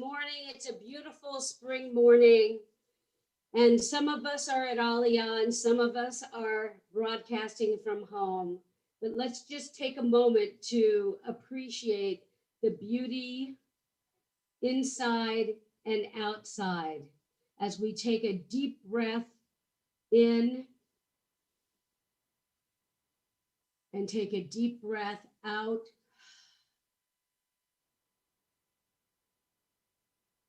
morning. It's a beautiful spring morning. And some of us are at Aliyah, some of us are broadcasting from home. But let's just take a moment to appreciate the beauty inside and outside as we take a deep breath in and take a deep breath out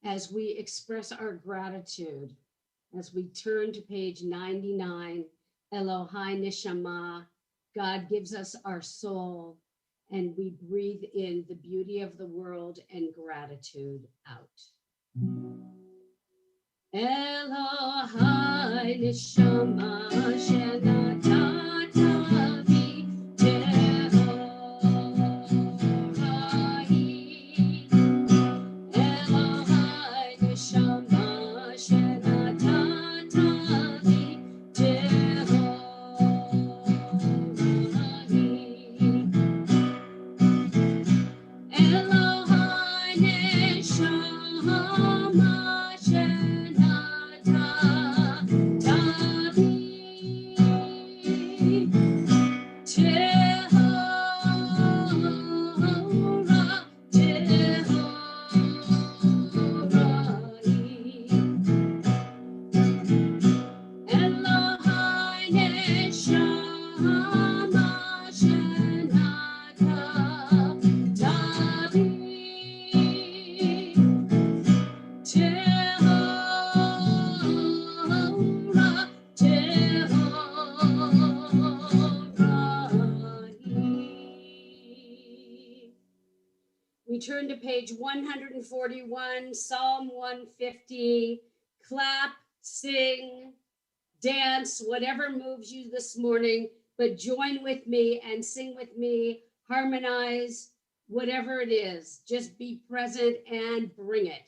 as we express our gratitude. As we turn to page 99, Elohai Neshama, God gives us our soul, and we breathe in the beauty of the world and gratitude out. Elohai Neshama, Shenatatavi, Tehorai. Elohai Neshama, Shenatatavi, Tehorai. Elohai Neshama, Shenatatavi, We turn to page 141, Psalm 150. Clap, sing, dance, whatever moves you this morning, but join with me and sing with me, harmonize, whatever it is. Just be present and bring it.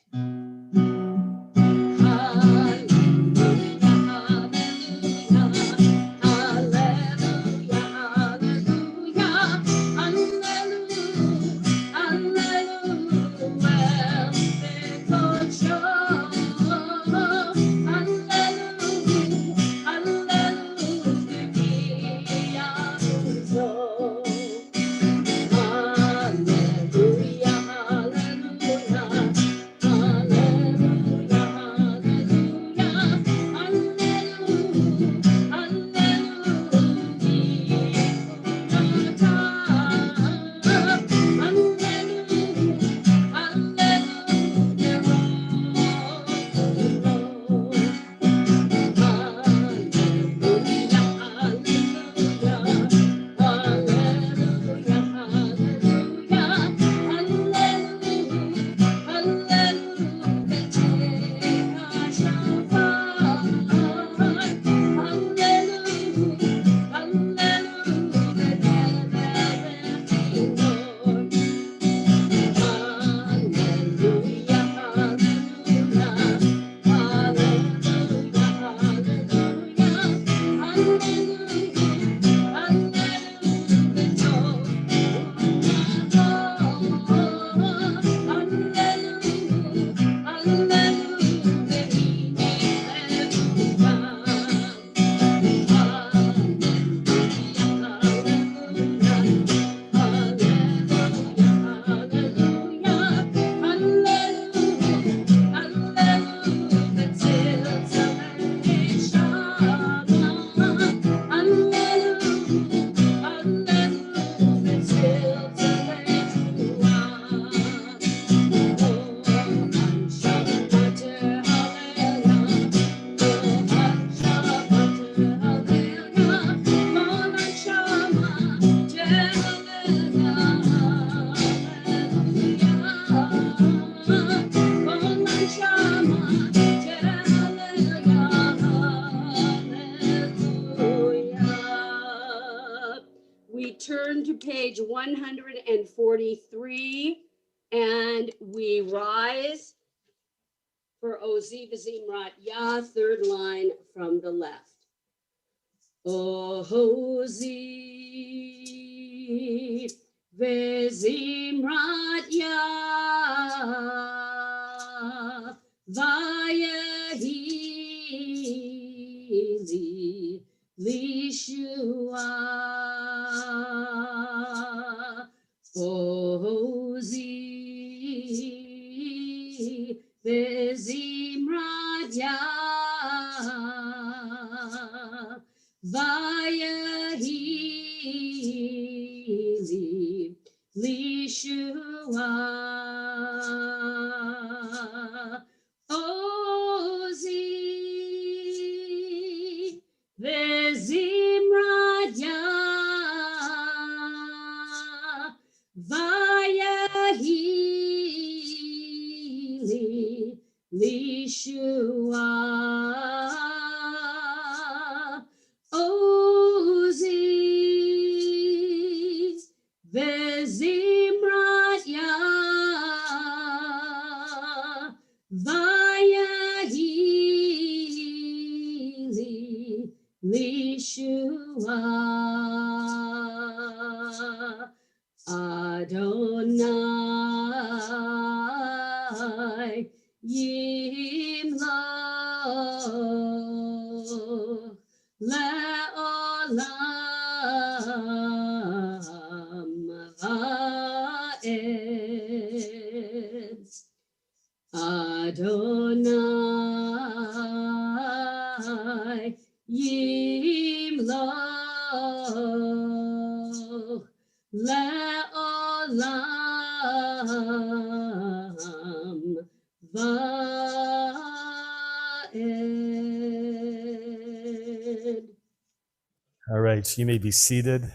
We turn to page 143 and we rise for Ozi V'Zimrat Yah, third line from the left. Ozi V'Zimrat Yah, Vayehi Lishua Ozi Bezimradia Vayehi Lishua Ozi Vezimradia Vayehi Lishua Ozi Vezimradia Vayehi Lishua Adonai Yimlo Le'olam Va'ed Adonai Yimlo Le'olam Va'ed. All right, you may be seated.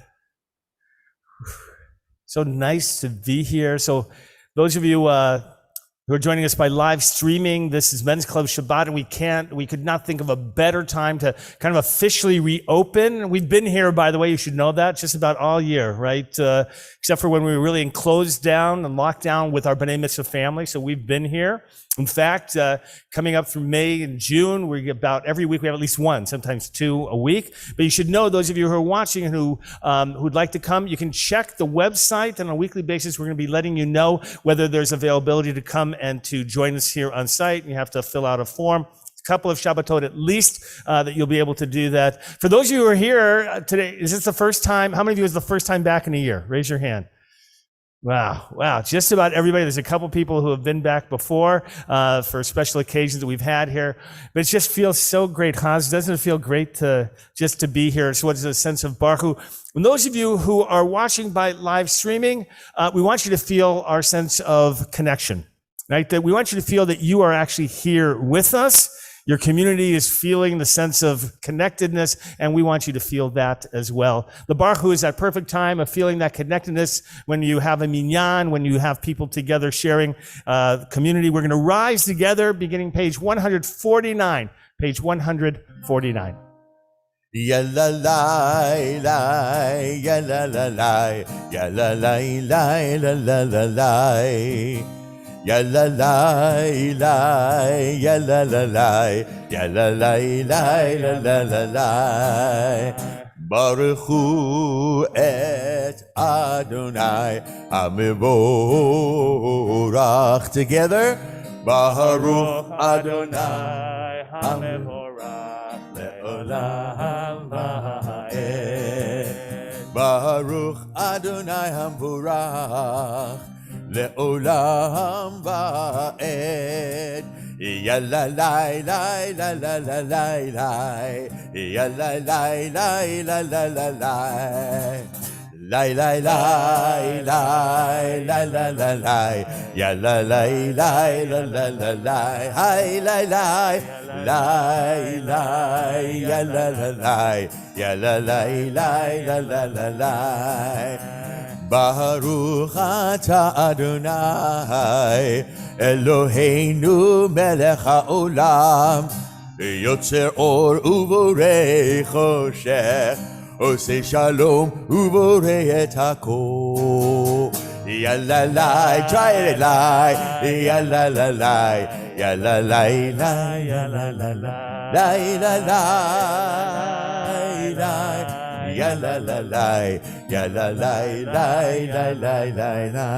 So nice to be here. So those of you who are joining us by live streaming, this is Men's Club Shabbat, and we could not think of a better time to kind of officially reopen. We've been here, by the way, you should know that, just about all year, right? Except for when we were really closed down and locked down with our B'nai Mitzvah family. So we've been here. In fact, coming up through May and June, we get about every week we have at least one, sometimes two a week. But you should know, those of you who are watching and who'd like to come, you can check the website, and on a weekly basis, we're going to be letting you know whether there's availability to come and to join us here on site. You have to fill out a form. A couple of Shabbatot at least that you'll be able to do that. For those of you who are here today, is this the first time? How many of you is the first time back in a year? Raise your hand. Wow. Just about everybody. There's a couple people who have been back before for special occasions that we've had here. But it just feels so great, Hans. Doesn't it feel great to be here? So what is a sense of Baruch? And those of you who are watching by live streaming, we want you to feel our sense of connection, right? That we want you to feel that you are actually here with us. Your community is feeling the sense of connectedness, and we want you to feel that as well. The Baruch Hu is that perfect time of feeling that connectedness when you have a minyan, when you have people together sharing community. We're going to rise together, beginning page 149. Page 149. Ya la la la, ya la la la, ya la la la, la la la. Ya la la la, ya la la la, ya la la la, la la. Baruch Hu et Adonai HaMevorach. Together, Baruch Adonai HaMevorach le'olam va'ed. Baruch Adonai HaMevorach le'olam va'ed. Ya la la la la la la la la, ya la la la la la la la, la la la la la la la la, ya la la la la la la la, hi la la la la, ya la la la, ya la la la la la la la. Baruch atah Adonai Eloheinu melech haolam Yotzer or uvorei choshech Osei shalom uvorei et hakol. Ya la la, try it la, ya la la la, ya la la la, ya la la la, la la la, la. Ya la la la, ya la la la, la la la la.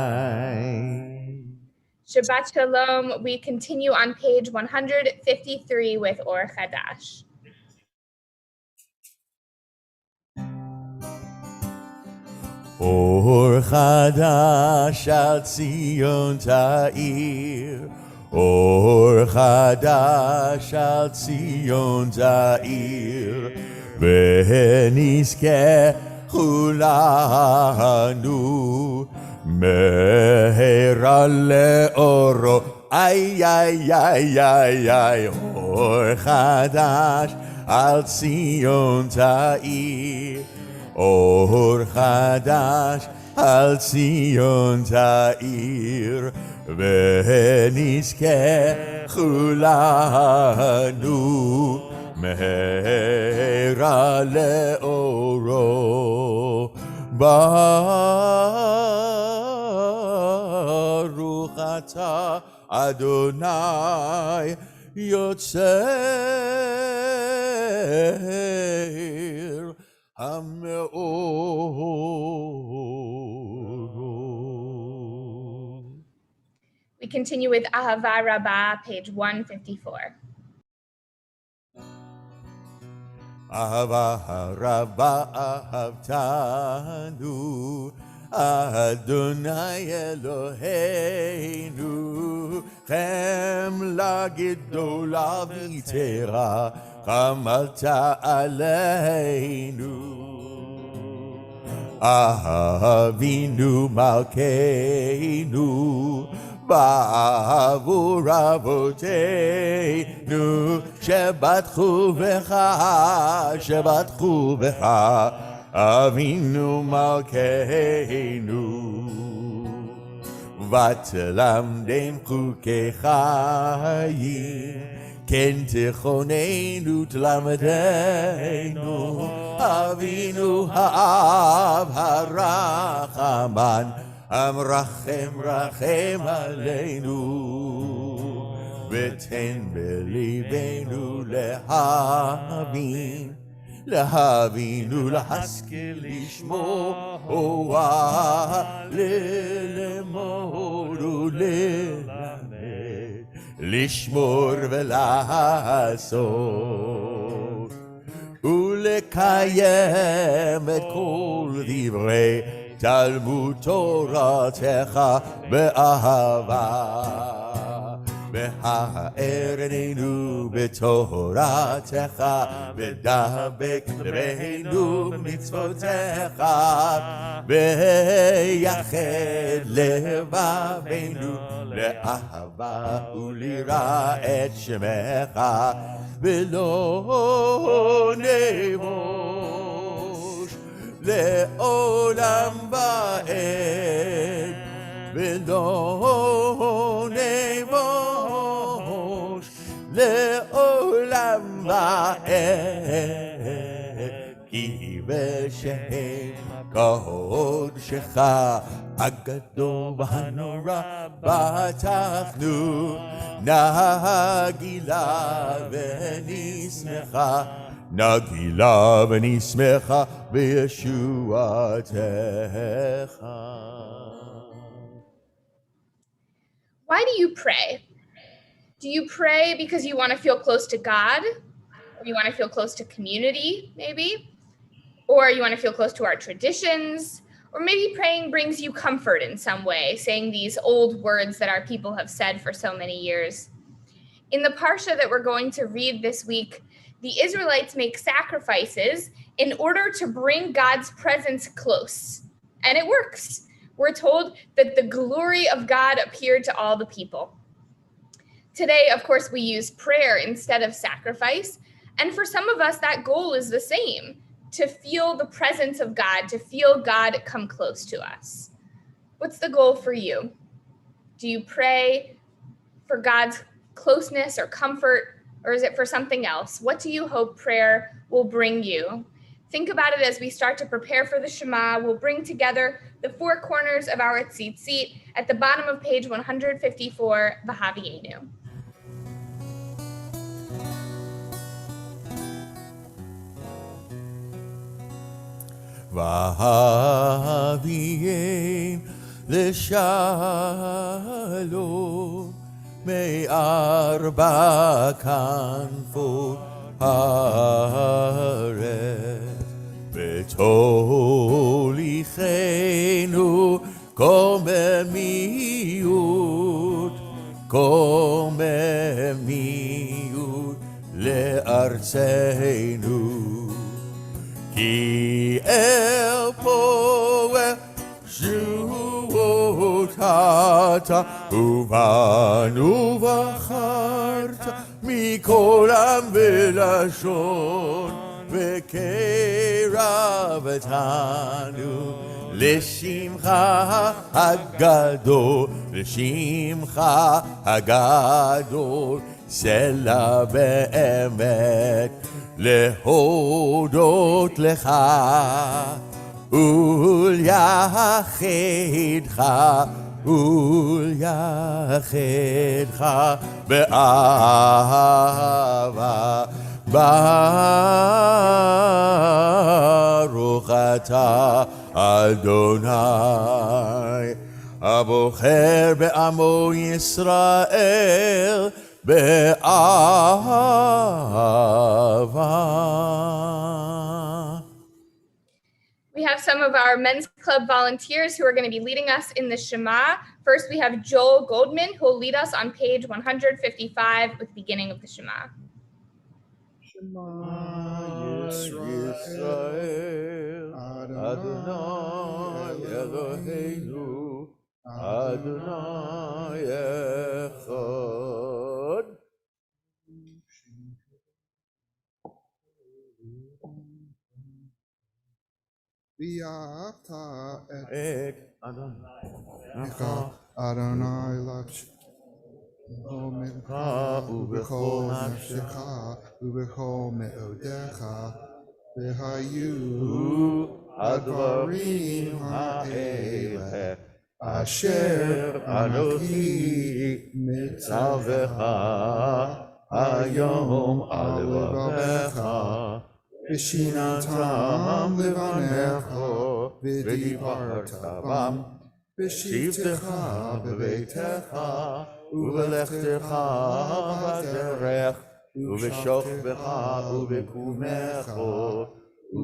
Shabbat Shalom. We continue on page 153 with Or Chadash. אור חדש על ציון תאיר, אור חדש על ציון תאיר, ונזכה כולנו מהרה לאורו. איי איי איי איי איי, אור חדש על ציון תאיר, אור חדש על ציון תאיר, ונזכה כולנו מהרה לאורו. ברוך אתה אדוני יוצר המאור. We continue with Ahava Rabbah, page 154. אהבה רבה אהבתנו, אדוני אלוהינו, חמלה גדולה ויתרה חמלת עלינו. אבינו מלכנו בעבור אבותינו, שבטחו בך, שבטחו בך, אבינו מלכנו. ותלמדם חוקי חיים, כן תכוננו תלמדנו, אבינו האב הרחמן, המרחם רחם עלינו, ותן בליבנו להבין, להבין ולהשכיל לשמוע, ללמוד וללמד, לשמור ולעשות, ולקיים את כל דברי תלמוד תורתך באהבה. בהאר עינינו בתורתך, ודבק לבנו מצוותיך, ויחד לבבינו לאהבה וליראה את שמך, ולא נבוש לעולם ועד, ולא נבוש לעולם ועד, כי בשם קודשך הגדול והנורא בטחנו, נגילה ונשמחה, נגילה ונשמחה בישועתך. Why do you pray? Do you pray because you want to feel close to God? Or you want to feel close to community, maybe? Or you want to feel close to our traditions? Or maybe praying brings you comfort in some way, saying these old words that our people have said for so many years. In the Parsha that we're going to read this week, the Israelites make sacrifices in order to bring God's presence close. And it works. We're told that the glory of God appeared to all the people. Today, of course, we use prayer instead of sacrifice. And for some of us, that goal is the same, to feel the presence of God, to feel God come close to us. What's the goal for you? Do you pray for God's closeness or comfort, or is it for something else? What do you hope prayer will bring you? Think about it as we start to prepare for the Shema. We'll bring together the four corners of our tzitzit at the bottom of page 154, V'havienu. V'havien לשלום מארבע כנפות הארץ. ותוליכנו קוממיות לארצנו, כי אל פועל שורות אתה, ובנו בחרת מכל עם ולשון, וקרבתנו לשמך הגדול, לשמך הגדול, סלע באמת להודות לך וליחדך באהבה. ברוך אתה אדוני הבוחר בעמו ישראל באהבה. We have some of our men's club volunteers who are going to be leading us in the Shema. First, we have Joel Goldman, who will lead us on page 155 with the beginning of the Shema. Shema Yisrael, Adonai Eloheinu, Adonai Echad. V'yavta et Adonai Adonai Mincha ubechol nafshecha ubechol me'odecha v'hayu advarim ha'eleh asher anochi mitzavecha hayom al levavecha v'shinatam levanecha v'dibarta bam v'shivtecha b'beitecha ובלכתך בדרך, ובשוכבך ובקומך,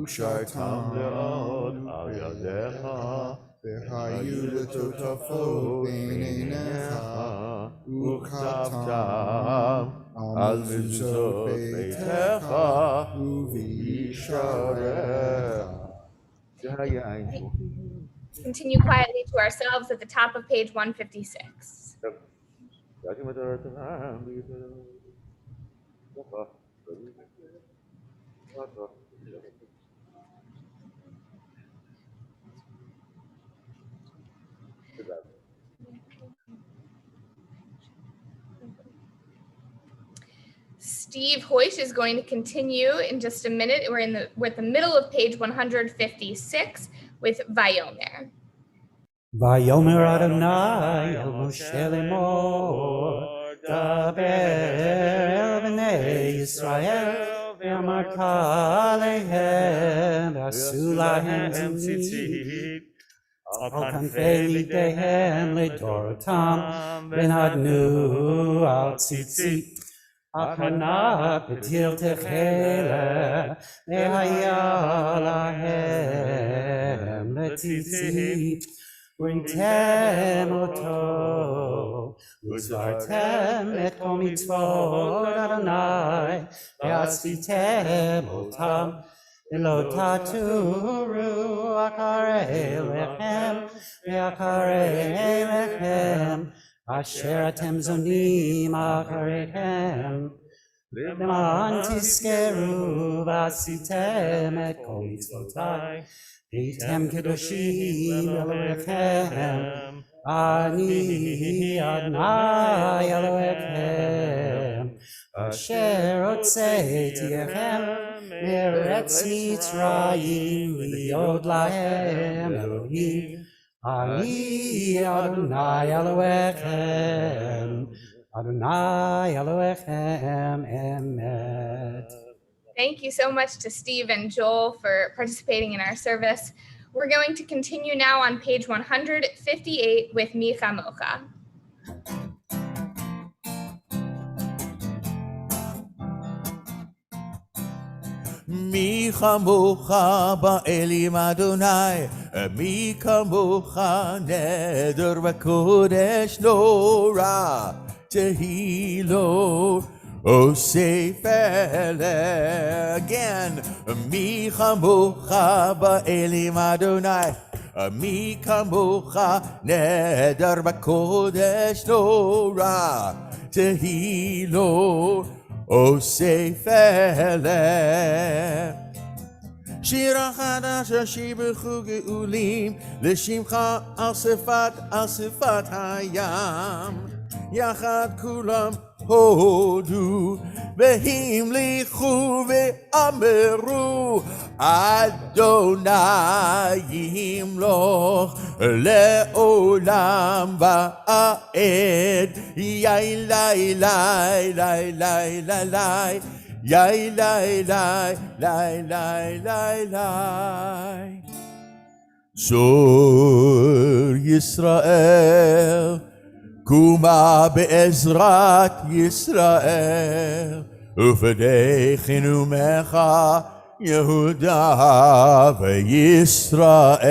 ושרתם לעוד על ידיך, והיו לטוטפות בין עיניך, וכתבתם על מזוזות ביתך ובישעריך. Continue quietly to ourselves at the top of page 156. Steve Hoyt is going to continue in just a minute. We're at the middle of page 156 with Vayomer. Vayomer Adonai el Moshe lemor, daber el bnei Yisrael, ve'amarta alehem, v'asu lahem tzitzit, al kanfei lidehem ledorotam, v'nadnu al tzitzit, Akana petil techela, ve'haya lahem letzitzit, Bringtem oto, uzvartem et kol mitzvot Adonai, ve'asvitem otam, ve'lo taturu akarei lechem, ve'akarei lechem, asher atem zonim akareihem, למען תזכרו ועשיתם את כל מצוותיי, הייתם קדושים אלוהיכם, אני אדוני אלוהיכם, אשר הוצאתיכם מארץ מצרים להיות להם אלוהים, אני אדוני אלוהיכם, Adonai Elohechem Emet. Thank you so much to Steve and Joel for participating in our service. We're going to continue now on page 158 with Mi Chamocha. מי כמוך באלים אדוני, מי כמוך נדר וקודש נורא, תהילו עושה פלא. Again, מי כמוך באלים אדוני, מי כמוך נדר וקודש נורא, תהילו עושה פלא. שיר החדש אשר בחוג גאולים, לשמך על שפת הים. יחד כולם הודו, והמליכו ואמרו, אדוני ימלוך לעולם ועד. יאי לי לי לי לי לי לי, יאי לי לי לי לי לי לי. צור ישראל, קומה בעזרת ישראל, ופדחנו ממך יהודה וישראל.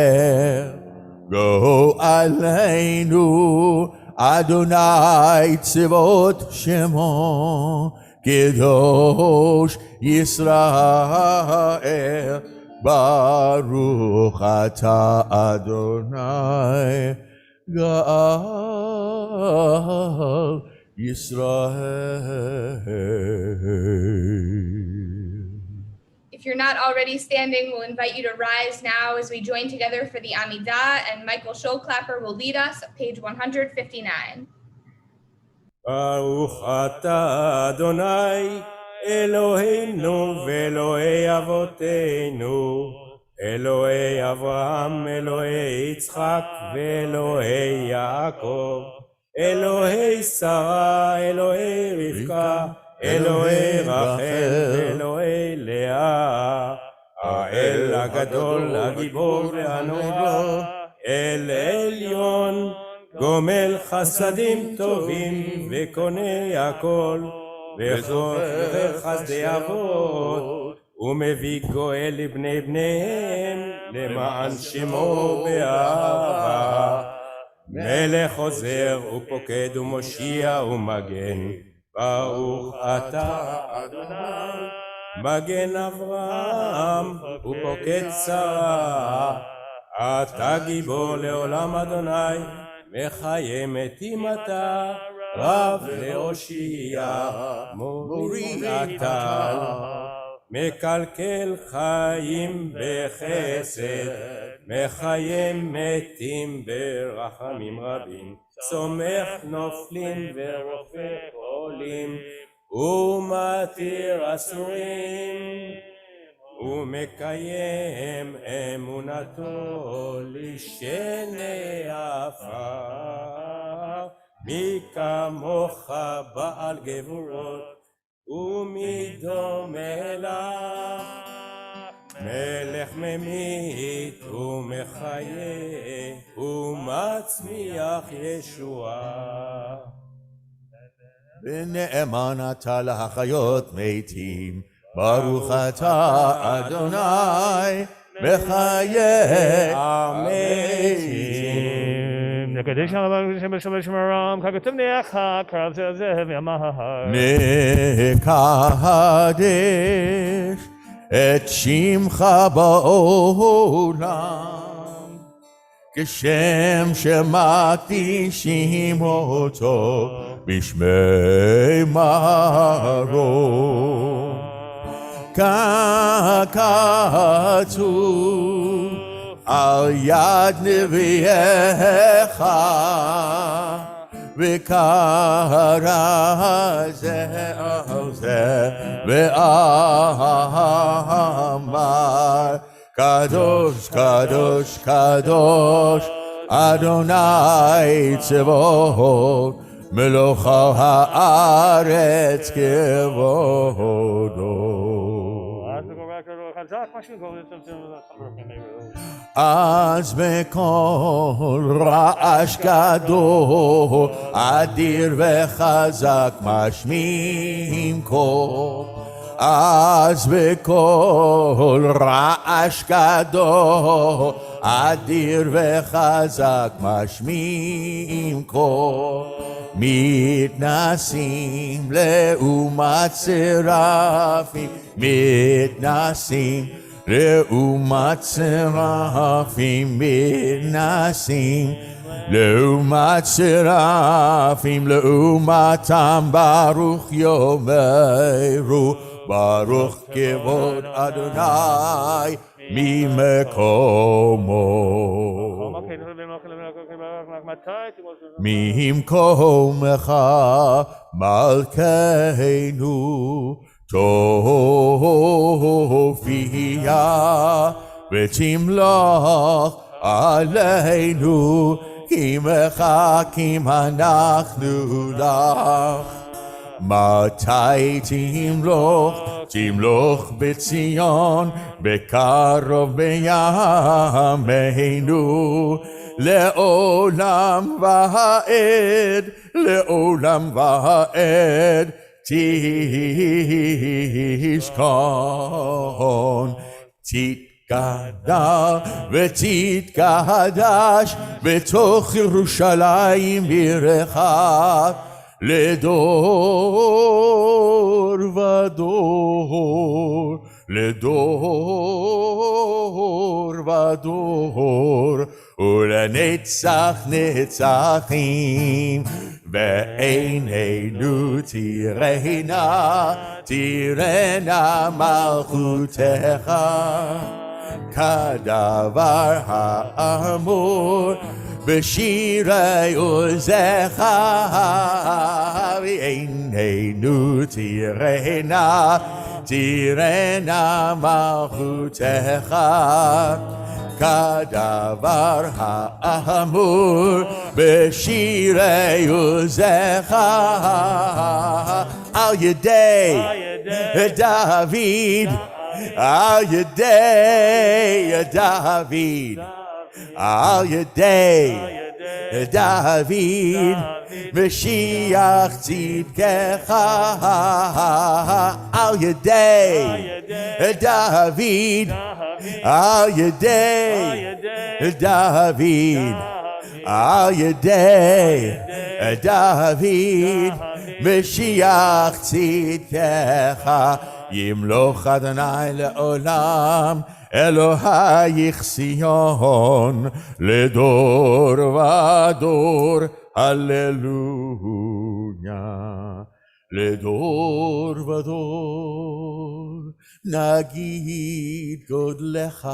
גואלנו אדוני צבאות שמו, קדוש ישראל. ברוך אתה אדוני גאל ישראל. If you're not already standing, we'll invite you to rise now as we join together for the Amidah, and Michael Schollklapper will lead us at page 159. ברוך אתה אדוני אלוהינו ואלוהי אבותינו, אלוהי אברהם, אלוהי יצחק ואלוהי יעקב, אלוהי שרה, אלוהי רבקה, אלוהי רחל ואלוהי לאה, האל הגדול, הגיבור והנורא, אל עליון, גומל חסדים טובים וקונה הכל, וחסדי חסדי אבות, ומביא גואל לבני בניהם, למען שמו באהבה. מלך עוזר ופוקד ומושיע ומגן, ברוך אתה אדוני, מגן אברהם ופוקד שרה. אתה גיבור לעולם אדוני, מחיה מתים אתה, רב להושיע, מוריד אתה. מקלקל חיים בחסד, מחיה מתים ברחמים רבים, סומך נופלים ורופא חולים, ומתיר אסורים, ומקיים אמונתו לשני עפר. מי כמוך בעל גבורות, ומי דומה לך, מלך ממית ומחיה, ומצמיח ישועה. ונאמן אתה להחיות מתים, ברוך אתה אדוני מחיי המתים. נקדש שם בשם שמרם, ככתוב נאך, קרב זה וימהר. נקדש את שמך בעולם, כשם שמקדישים אותו בשמי מרום. ככתוב על יד נביאך, וקרא זה על זה ואמר, קדוש קדוש קדוש אדוני צבאות, מלוך על הארץ כבודו. אז בקול רעש גדול, אדיר וחזק משמיעים קול. אז בקול רעש גדול, אדיר וחזק משמיעים קול. מתנסים לעומת שרפים, מתנסים לעומת שרפים, מתנסים לעומת שרפים, לעומתם ברוך יאמרו, ברוך כבוד אדוני ממקומו. ממקומך מלכנו תופיע ותמלוך עלינו, כי מחכים אנחנו לך. מתי תמלוך? תמלוך בציון, בקרוב בימינו, לעולם ועד, לעולם ועד תשכון. תתגדל ותתקדש בתוך ירושלים בירך, לדור ודור, לדור ודור, ולנצח נצחים. בעינינו תראינה, תראינה מלכותך, כדבר האמור בשירי עוזך. בעינינו תראינה, תראינה מלכותך, כדבר האמור בשירי עוזך. על ידי דוד, על ידי דוד, על ידי דוד, משיח צדקך. על ידי דוד, על ידי דוד, על ידי דוד, משיח צדקך. ימלוך אדוני לעולם, אלוהיך ציון, לדור ודור, הללויה. לדור ודור נגיד גודלך,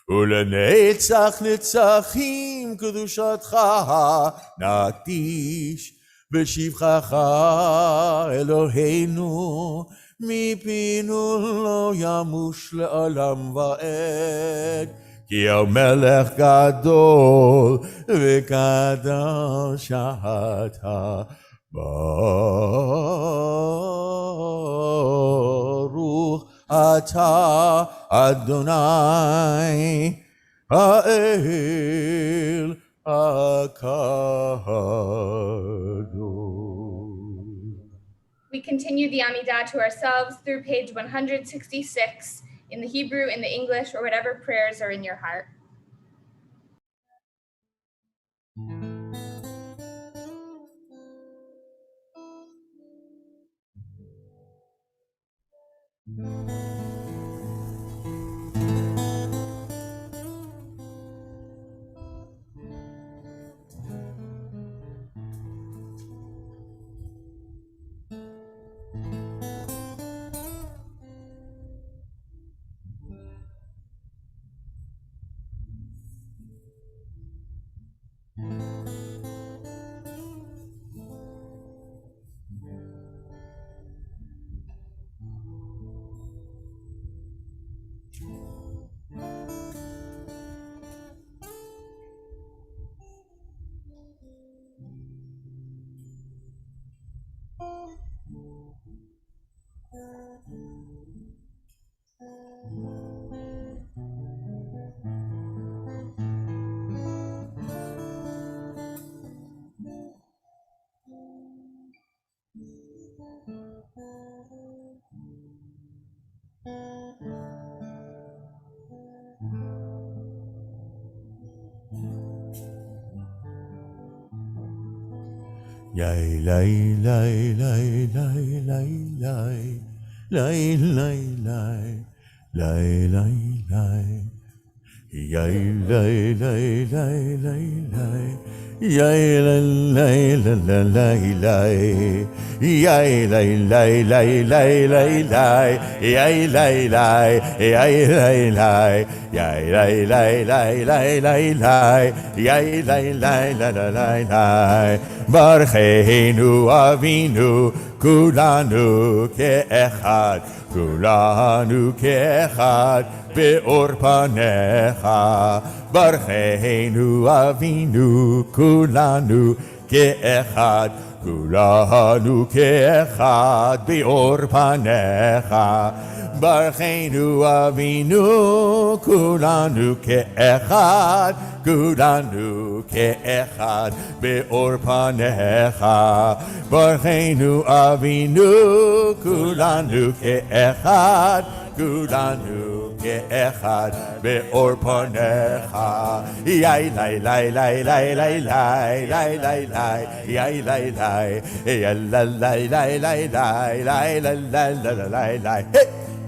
ולנצח נצחים קדושתך נקדיש בשבחך. אלוהינו מפינו לא ימוש לעולם ועד, כי המלך גדול וקדוש אתה. ברוך אתה אדוני האל הקדוש. We continue the Amidah to ourselves through page 166 in the Hebrew, in the English, or whatever prayers are in your heart. Yay, lay, lay, lay, lay, lay, lay, lay, lay, lay, lay, lay, lay. Yay, lay, lay, lay, lay, lay. Yay, lay, lay, lay, lay, lay. Yay, lay, lay, lay, lay, lay, lay. Yay, lay, lay, yay, lay, lay. Yay, lay, lay, lay, lay, lay, lay. Yay, lay, lay, lay, lay, lay, lay. ברכנו אבינו, כולנו כאחד, כולנו כאחד, באור פניך. ברכנו אבינו, כולנו כאחד, כולנו כאחד, באור פניך. ברכנו אבינו, כולנו כאחד, כולנו כאחד, באור פניך. ברכנו אבינו, כולנו כאחד, כולנו כאחד, באור פניך. יאי לי לי לי לי לי לי לי לי לי יאי לי לי יאי לי לי לי לי לי לי לי לי לי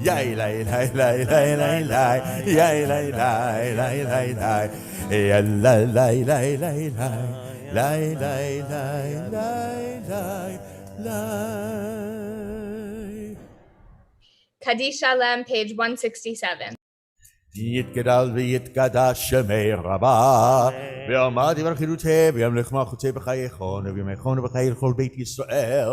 יאי לי לי לי לי לי לי יאי לי לי לי לי לי יאי לי לי לי לי לי לי לי לי לי Kaddish Shalom, page 167. יתגדל ויתקדש שמי רבה, ועמד דבר חירותי, וימלך מלכותי בחייכון, וימלכון בחיי כל בית ישראל,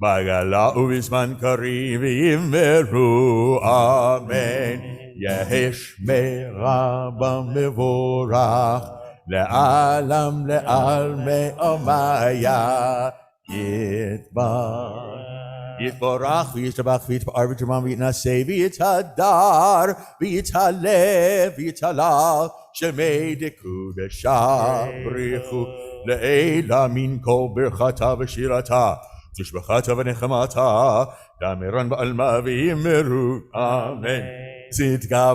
בגלה ובזמן קריב ויאמרו אמן. יהי שמי רבה מבורך, לעלם לעלמי עמיה יתברך. יתברך וישתבח ויתפאר ויתרומם ויתנשא ויתהדר ויתהלל ויתהלל שמי דקודשה בריחו לעילה מן כל ברכתה ושירתה תשבחתה ונחמתה דמרן בעלמה ויאמרו אמן. צדקה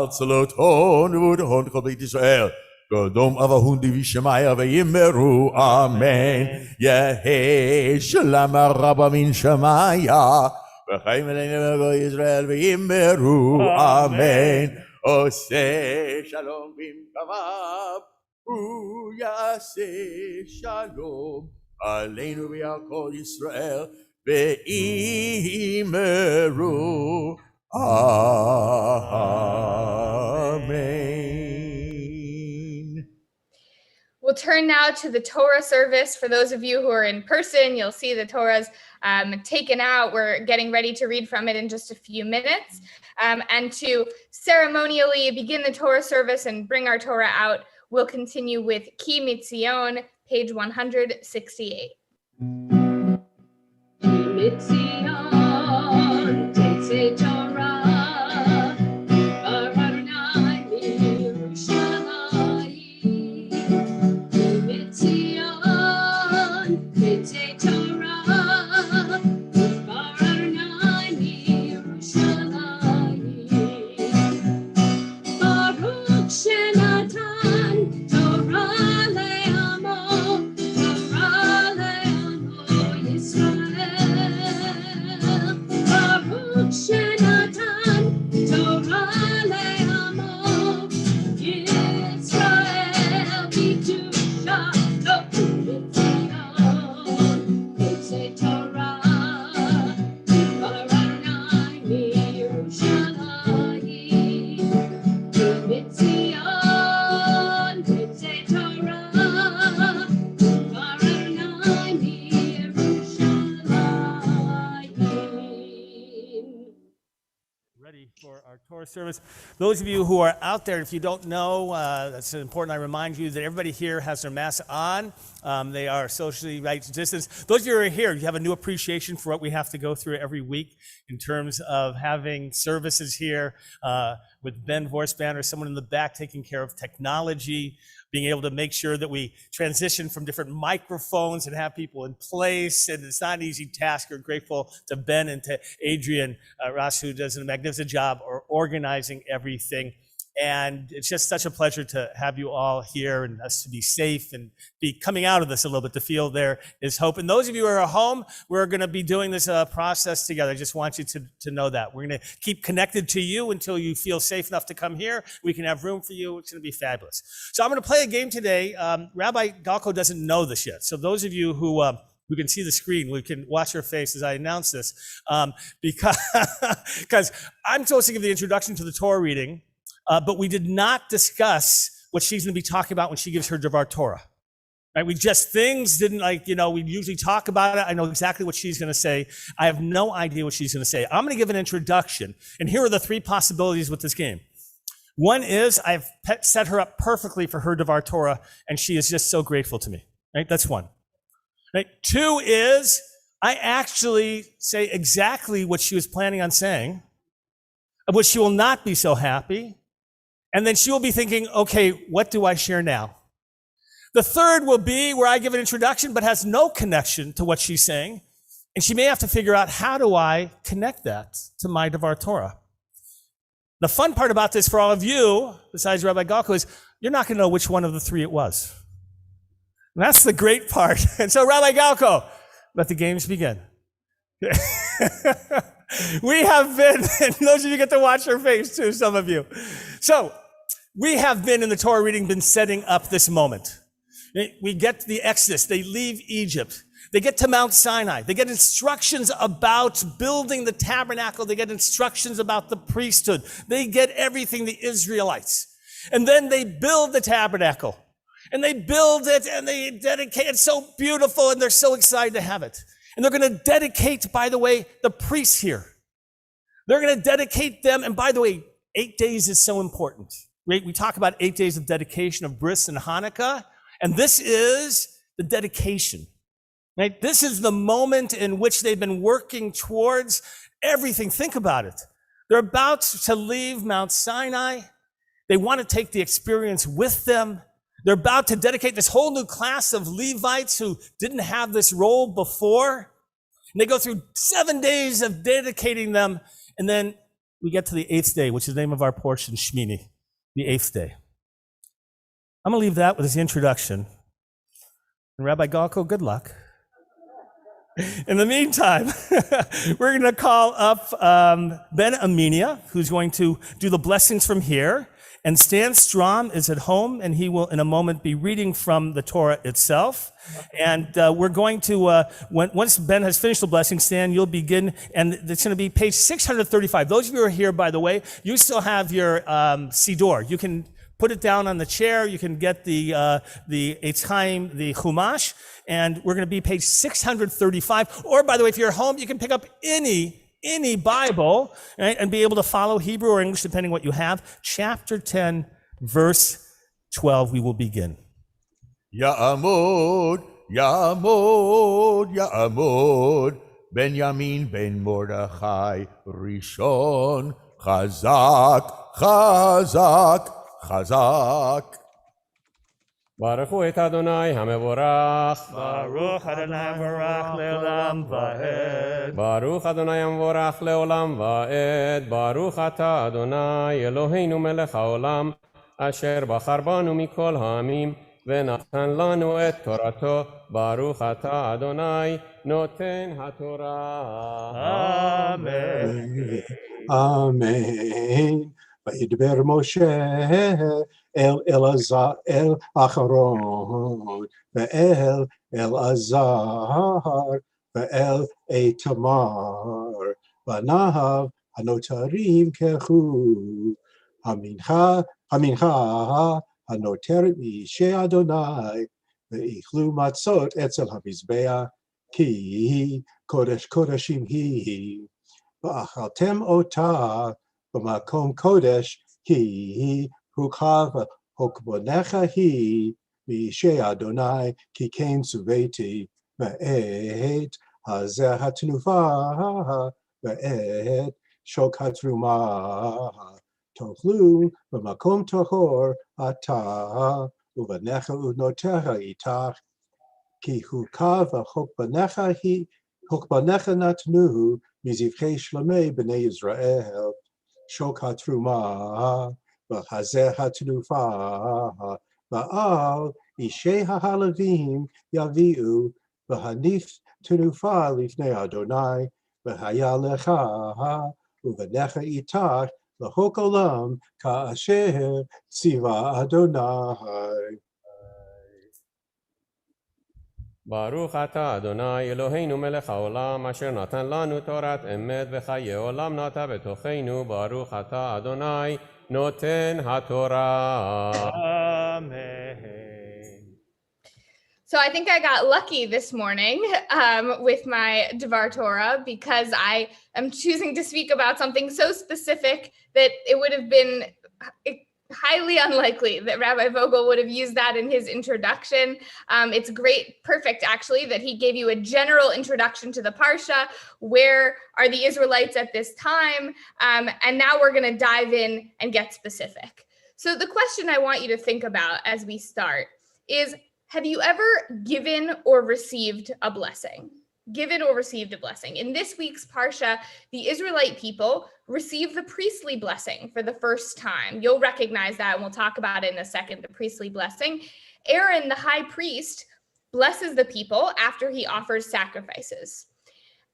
צלותון ובודהון כל בית ישראל קדום אבהון דיבי שמיה ויאמרו אמן. יהי שלום רבה מן שמיה וחיים אלינו בגוי ישראל ויאמרו אמן. עושה שלום במקומיו הוא יעשה שלום עלינו ועל כל ישראל ויאמרו אמן. We'll turn now to the Torah service. For those of you who are in person, you'll see the Torah's taken out. We're getting ready to read from it in just a few minutes. And to ceremonially begin the Torah service and bring our Torah out, we'll continue with Ki Mitzion, page 168. Mitzion, Tetzei Torah, Baradonai Yerushalayim. Mitzion, Tetzei Torah, Baradonai Yerushalayim. Baruch Shenatan Torah le'amo, Torah le'amo Yisrael. Baruch Shenatan Torah le'amo Yisrael. B'kedusha lo Mitzion, Tetzei Torah, Baradonai Yerushalayim. Mitzion, Tetzei Torah, Baradonai Yerushalayim. Ready for our Torah service. Those of you who are out there, if you don't know, that's important. I remind you that everybody here has their masks on. They are socially distanced. Those of you who are here, you have a new appreciation for what we have to go through every week in terms of having services here with Ben Vorspan or someone in the back taking care of technology, being able to make sure that we transition from different microphones and have people in place. And it's not an easy task. We're grateful to Ben and to Adrian Ross, who does a magnificent job organizing everything. And it's just such a pleasure to have you all here and us to be safe and be coming out of this a little bit, to feel there is hope. And those of you who are at home, we're going to be doing this process together. I just want you to know that. We're going to keep connected to you until you feel safe enough to come here. We can have room for you. It's going to be fabulous. So I'm going to play a game today. Rabbi Galko doesn't know this yet. So those of you who can see the screen, we can watch her face as I announce this, because I'm supposed to give the introduction to the Torah reading, but we did not discuss what she's going to be talking about when she gives her Devar Torah. Right? We just, things didn't we usually talk about it. I know exactly what she's going to say. I have no idea what she's going to say. I'm going to give an introduction, and here are the three possibilities with this game. One is I've set her up perfectly for her Devar Torah, and she is just so grateful to me. Right? That's one. Right? Two is I actually say exactly what she was planning on saying, of which she will not be so happy. And then she will be thinking, okay, what do I share now? The third will be where I give an introduction, but has no connection to what she's saying. And she may have to figure out, how do I connect that to my Devar Torah? The fun part about this for all of you, besides Rabbi Galko, is you're not going to know which one of the three it was. And that's the great part. And so, Rabbi Galko, let the games begin. We have been, and those of you get to watch her face too, some of you. So, we have been in the Torah reading, been setting up this moment. We get to the Exodus, they leave Egypt. They get to Mount Sinai. They get instructions about building the tabernacle. They get instructions about the priesthood. They get everything, the Israelites. And then they build the tabernacle. And they build it and they dedicate it. It's so beautiful and they're so excited to have it. And they're going to dedicate, by the way, the priests here. They're going to dedicate them. And by the way, 8 days is so important. We talk about 8 days of dedication of Bris and Hanukkah. And this is the dedication. Right? This is the moment in which they've been working towards everything. Think about it. They're about to leave Mount Sinai. They want to take the experience with them. They're about to dedicate this whole new class of Levites who didn't have this role before. And they go through 7 days of dedicating them. And then we get to the 8th day, which is the name of our portion, Shmini, the 8th day. I'm going to leave that with this introduction. And Rabbi Galko, good luck. In the meantime, we're going to call up Ben Aminia, who's going to do the blessings from here. And Stan Strom is at home, and he will in a moment be reading from the Torah itself. And we're going to, once Ben has finished the blessing, Stan, you'll begin, and it's going to be page 635. Those of you who are here, by the way, you still have your Siddur. You can put it down on the chair. You can get the Eitchaim, the Chumash, and we're going to be page 635. Or, by the way, if you're at home, you can pick up any Bible, right, and be able to follow Hebrew or English, depending what you have. Chapter 10, verse 12, we will begin. Ya'amod, Ya'amod, Ya'amod, Benjamin ben Mordechai, Rishon, Chazak, Chazak, Chazak. ברכו את אדוני המבורך. Baruch Adonai Baruch Leolam Va'ed. ברוך אדוני המבורך לעולם ועד. ברוך אתה אדוני אלוהינו מלך העולם, אשר בחר בנו מכל העמים, ונתן לנו את תורתו. ברוך אתה אדוני נותן התורה. Amen. Amen. וידבר משה אל אחרון ואל אלעזר ואל איתמר בניו הנותרים כחוט המנחה הנותרת מאישי אדוני ואכלו מצות אצל המזבח כי היא קודש קודשים היא ואכלתם אותה במקום קודש היא הוקחה והוקבונך היא מאישי אדוני כי כן צוויתי ואת הזה התנופה ואת שוק התרומה תאכלו במקום טהור אתה ובניך ובנותיך איתך כי הוקחה והוקבונך נתנו מזבחי שלמי בני ישראל שוק התרומה בחזה התנופה, ועל אישי ההלווים יביאו, והניף תנופה לפני אדוני, והיה לך ובניך איתך לחוק עולם, כאשר ציווה אדוני. ברוך אתה אדוני אלוהינו מלך העולם אשר נתן לנו תורת אמת וחיי עולם נטע בתוכנו. ברוך אתה אדוני נותן התורה. Amen. So I think I got lucky this morning with my Devar Torah, because I am choosing to speak about something so specific that it would have been highly unlikely that Rabbi Vogel would have used that in his introduction. It's great, perfect actually, that he gave you a general introduction to the Parsha. Where are the Israelites at this time? And now we're going to dive in and get specific. So the question I want you to think about as we start is, have you ever given or received a blessing? Given or received a blessing. In this week's Parsha, the Israelite people receive the priestly blessing for the first time. You'll recognize that, and we'll talk about it in a second, the priestly blessing. Aaron, the high priest, blesses the people after he offers sacrifices.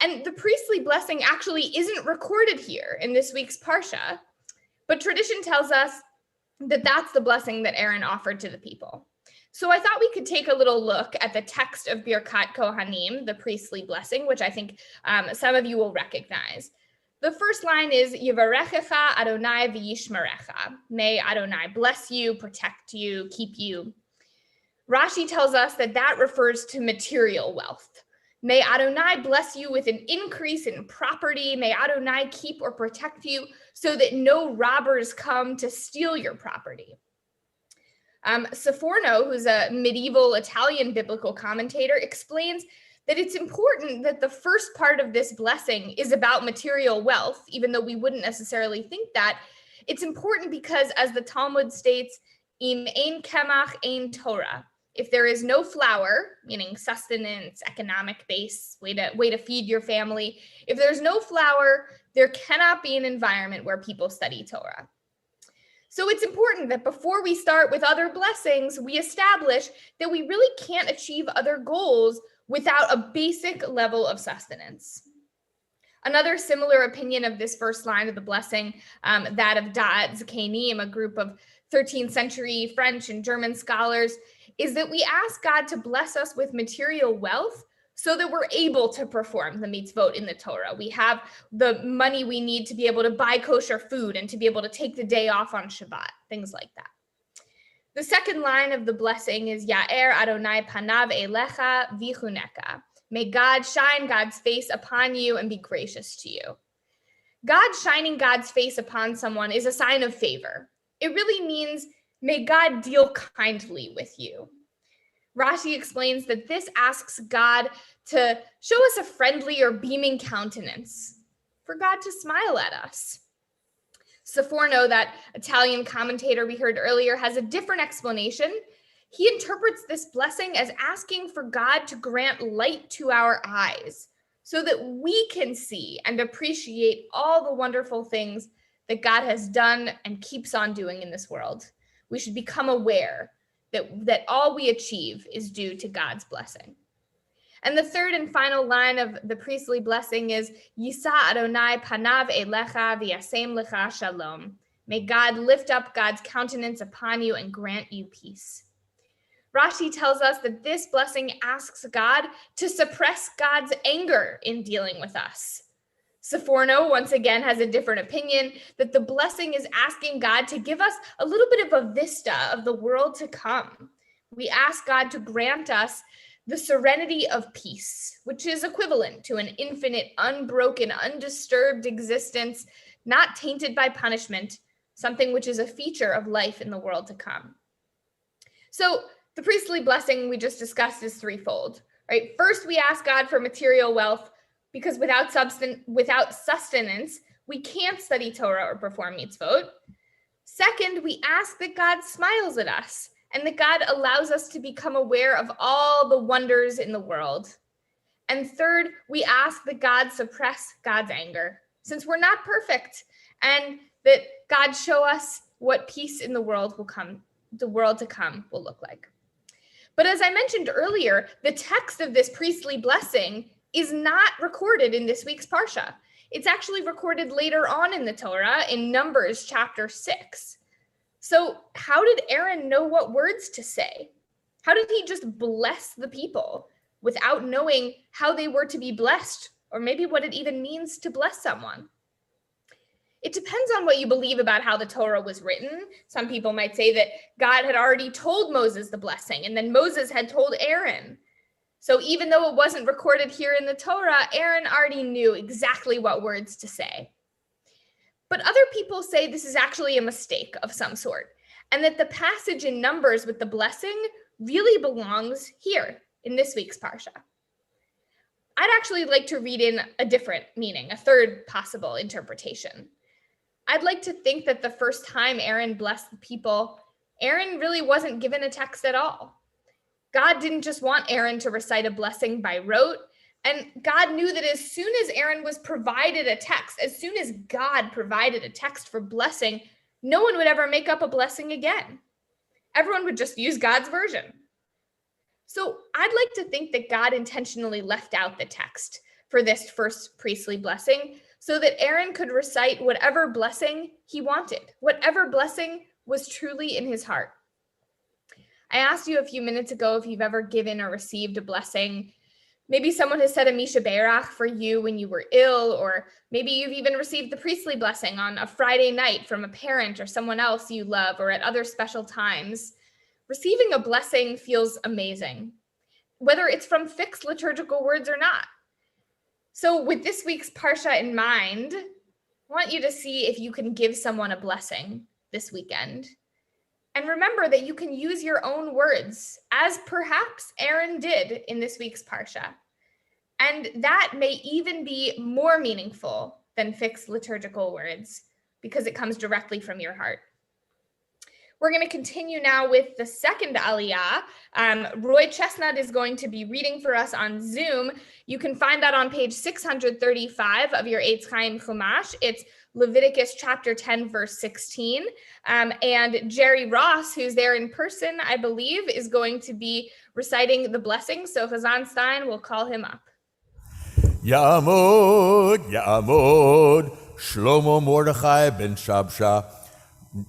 And the priestly blessing actually isn't recorded here in this week's Parsha, but tradition tells us that that's the blessing that Aaron offered to the people. So I thought we could take a little look at the text of Birkat Kohanim, the priestly blessing, which I think some of you will recognize. The first line is, Yivarechecha Adonai v'yishmerecha. May Adonai bless you, protect you, keep you. Rashi tells us that that refers to material wealth. May Adonai bless you with an increase in property. May Adonai keep or protect you so that no robbers come to steal your property. Saforno, who's a medieval Italian biblical commentator, explains that it's important that the first part of this blessing is about material wealth, even though we wouldn't necessarily think that. It's important because, as the Talmud states, im ein kemach ein Torah. If there is no flour, meaning sustenance, economic base, way to feed your family, if there's no flour, there cannot be an environment where people study Torah. So it's important that before we start with other blessings, we establish that we really can't achieve other goals without a basic level of sustenance. Another similar opinion of this first line of the blessing, that of Da'at Zkanim, a group of 13th century French and German scholars, is that we ask God to bless us with material wealth so that we're able to perform the mitzvot in the Torah. We have the money we need to be able to buy kosher food and to be able to take the day off on Shabbat, things like that. The second line of the blessing is Ya'er Adonai panav elecha vichuneka. May God shine God's face upon you and be gracious to you. God shining God's face upon someone is a sign of favor. It really means, may God deal kindly with you. Rashi explains that this asks God to show us a friendly or beaming countenance, for God to smile at us. Saforno, that Italian commentator we heard earlier, has a different explanation. He interprets this blessing as asking for God to grant light to our eyes so that we can see and appreciate all the wonderful things that God has done and keeps on doing in this world. We should become aware that all we achieve is due to God's blessing. And the third and final line of the priestly blessing is Yisa Adonai panav elecha v'yasem lecha shalom. May God lift up God's countenance upon you and grant you peace. Rashi tells us that this blessing asks God to suppress God's anger in dealing with us. Saforno, once again, has a different opinion, that the blessing is asking God to give us a little bit of a vista of the world to come. We ask God to grant us the serenity of peace, which is equivalent to an infinite, unbroken, undisturbed existence, not tainted by punishment, something which is a feature of life in the world to come. So the priestly blessing we just discussed is threefold, right? First, we ask God for material wealth, because without sustenance, we can't study Torah or perform mitzvot. Second, we ask that God smiles at us and that God allows us to become aware of all the wonders in the world. And third, we ask that God suppress God's anger, since we're not perfect, and that God show us what peace in the world to come will look like. But as I mentioned earlier, the text of this priestly blessing is not recorded in this week's Parsha. It's actually recorded later on in the Torah in Numbers chapter 6. So how did Aaron know what words to say? How did he just bless the people without knowing how they were to be blessed, or maybe what it even means to bless someone? It depends on what you believe about how the Torah was written. Some people might say that God had already told Moses the blessing, and then Moses had told Aaron. So even though it wasn't recorded here in the Torah, Aaron already knew exactly what words to say. But other people say this is actually a mistake of some sort, and that the passage in Numbers with the blessing really belongs here in this week's Parsha. I'd actually like to read in a different meaning, a third possible interpretation. I'd like to think that the first time Aaron blessed the people, Aaron really wasn't given a text at all. God didn't just want Aaron to recite a blessing by rote, and God knew that as soon as Aaron was provided a text, as soon as God provided a text for blessing, no one would ever make up a blessing again. Everyone would just use God's version. So I'd like to think that God intentionally left out the text for this first priestly blessing so that Aaron could recite whatever blessing he wanted, whatever blessing was truly in his heart. I asked you a few minutes ago if you've ever given or received a blessing. Maybe someone has said a Misha Berach for you when you were ill, or maybe you've even received the priestly blessing on a Friday night from a parent or someone else you love, or at other special times. Receiving a blessing feels amazing, whether it's from fixed liturgical words or not. So with this week's Parsha in mind, I want you to see if you can give someone a blessing this weekend. And remember that you can use your own words, as perhaps Aaron did in this week's Parsha. And that may even be more meaningful than fixed liturgical words because it comes directly from your heart. We're going to continue now with the second Aliyah. Roy Chestnut is going to be reading for us on Zoom. You can find that on page 635 of your Eitz Chaim Chumash. It's Leviticus chapter 10, verse 16. And Jerry Ross, who's there in person, I believe, is going to be reciting the blessing. So Chazan Stein will call him up. Ya'amod, Ya'amod, Shlomo Mordechai ben Shabsha,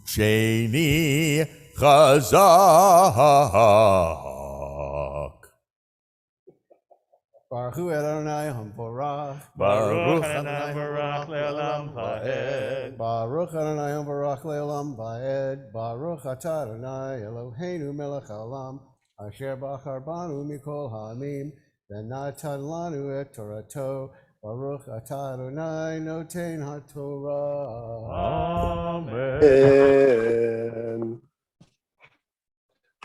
Sheni Chazak. Baruch Hu Adonai Hamvorach. Baruch Adonai Baruch Le'olam Va'ed. Baruch Adonai Hamvorach Le'olam Va'ed. Baruch Atah Adonai Eloheinu melech haolam asher bachar banu mikol ha'amim v'natan lanu et Torato. Baruch Atah Adonai noten haTorah. Amen.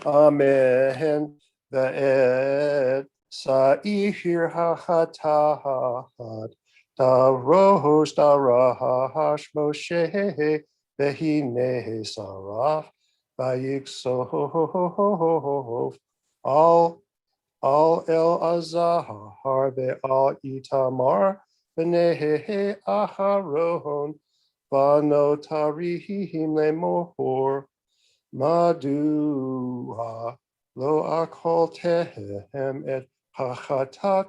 Amen. Ve'et sa'ir ha'chatat darosh darash Moshe v'hinei saraf v'yiksof al el-azahar ve'al itamar v'nehe aharon v'notarihim le'mohor Madua lo akoltehem et hachatat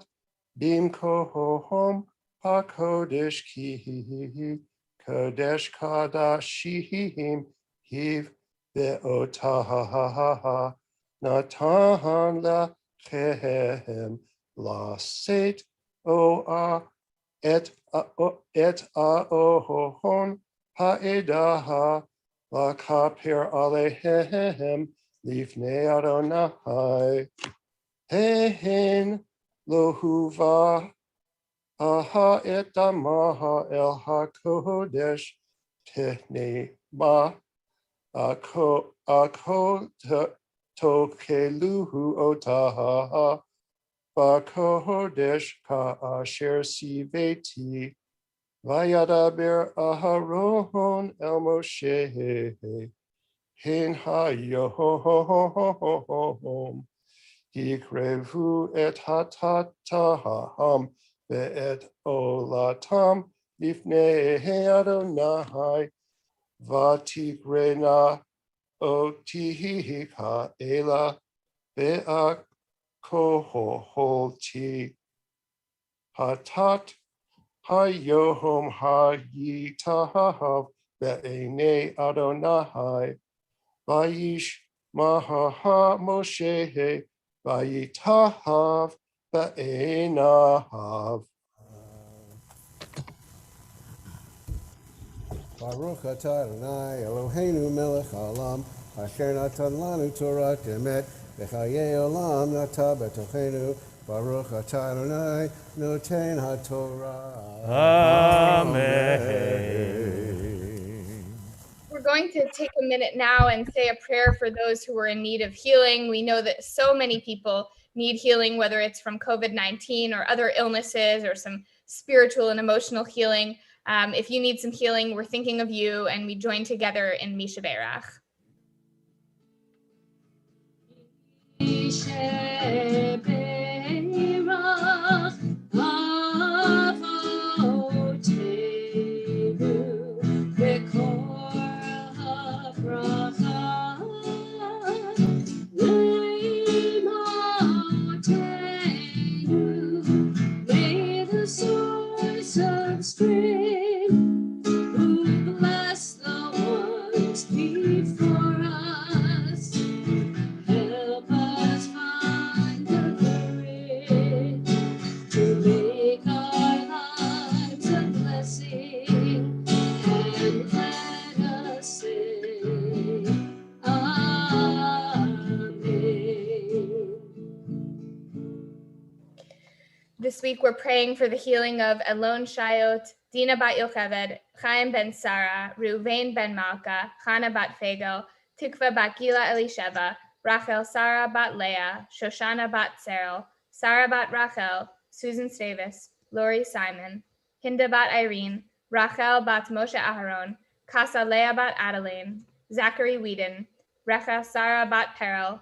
bimkohom hakodesh ki kodesh kadashim hiv ve'otaha natan lachem laset oa et aohon haedaha Lakaper alehem lifnei Adonai hen lohuva aha et amaha el hakodesh tehne ba ako tokeluhu otaha bakodesh ka asher siveti Vayadaber Aharon el Moshe hin hayohom hikrevu et hatataham ve'et olatam lifnei Adonai Vatigrena otihika ela bea koholti hatat hayohom hayitahav be'ene Adonai Vayish Mahaha Moshe Vayitahav Ba'enahav. Baruch atah Adonai Eloheinu melech haolam asher natan lanu Torah emet v'chayei olam nata betochenu. Baruch atah Adonai noten haTorah. Amen. We're going to take a minute now and say a prayer for those who are in need of healing. We know that so many people need healing, whether it's from COVID-19 or other illnesses or some spiritual and emotional healing. If you need some healing, we're thinking of you, and we join together in Misha Berach. May the source of strength who bless the ones before us. Help us find the courage to make our lives a blessing, and let us say, Amen. This week, we're praying for the healing of Elon Shayot, Dina Bat Yocheved, Chaim Ben Sarah, Reuven Ben Malka, Chana Bat Fagel, Tikva Bat Gila Elisheva, Rachel Sarah Bat Leah, Shoshana Bat Serel, Sarah Bat Rachel, Susan Stavis, Lori Simon, Hinda Bat Irene, Rachel Bat Moshe Aharon, Casa Leah Bat Adeline, Zachary Whedon, Rachel Sarah Bat Perel,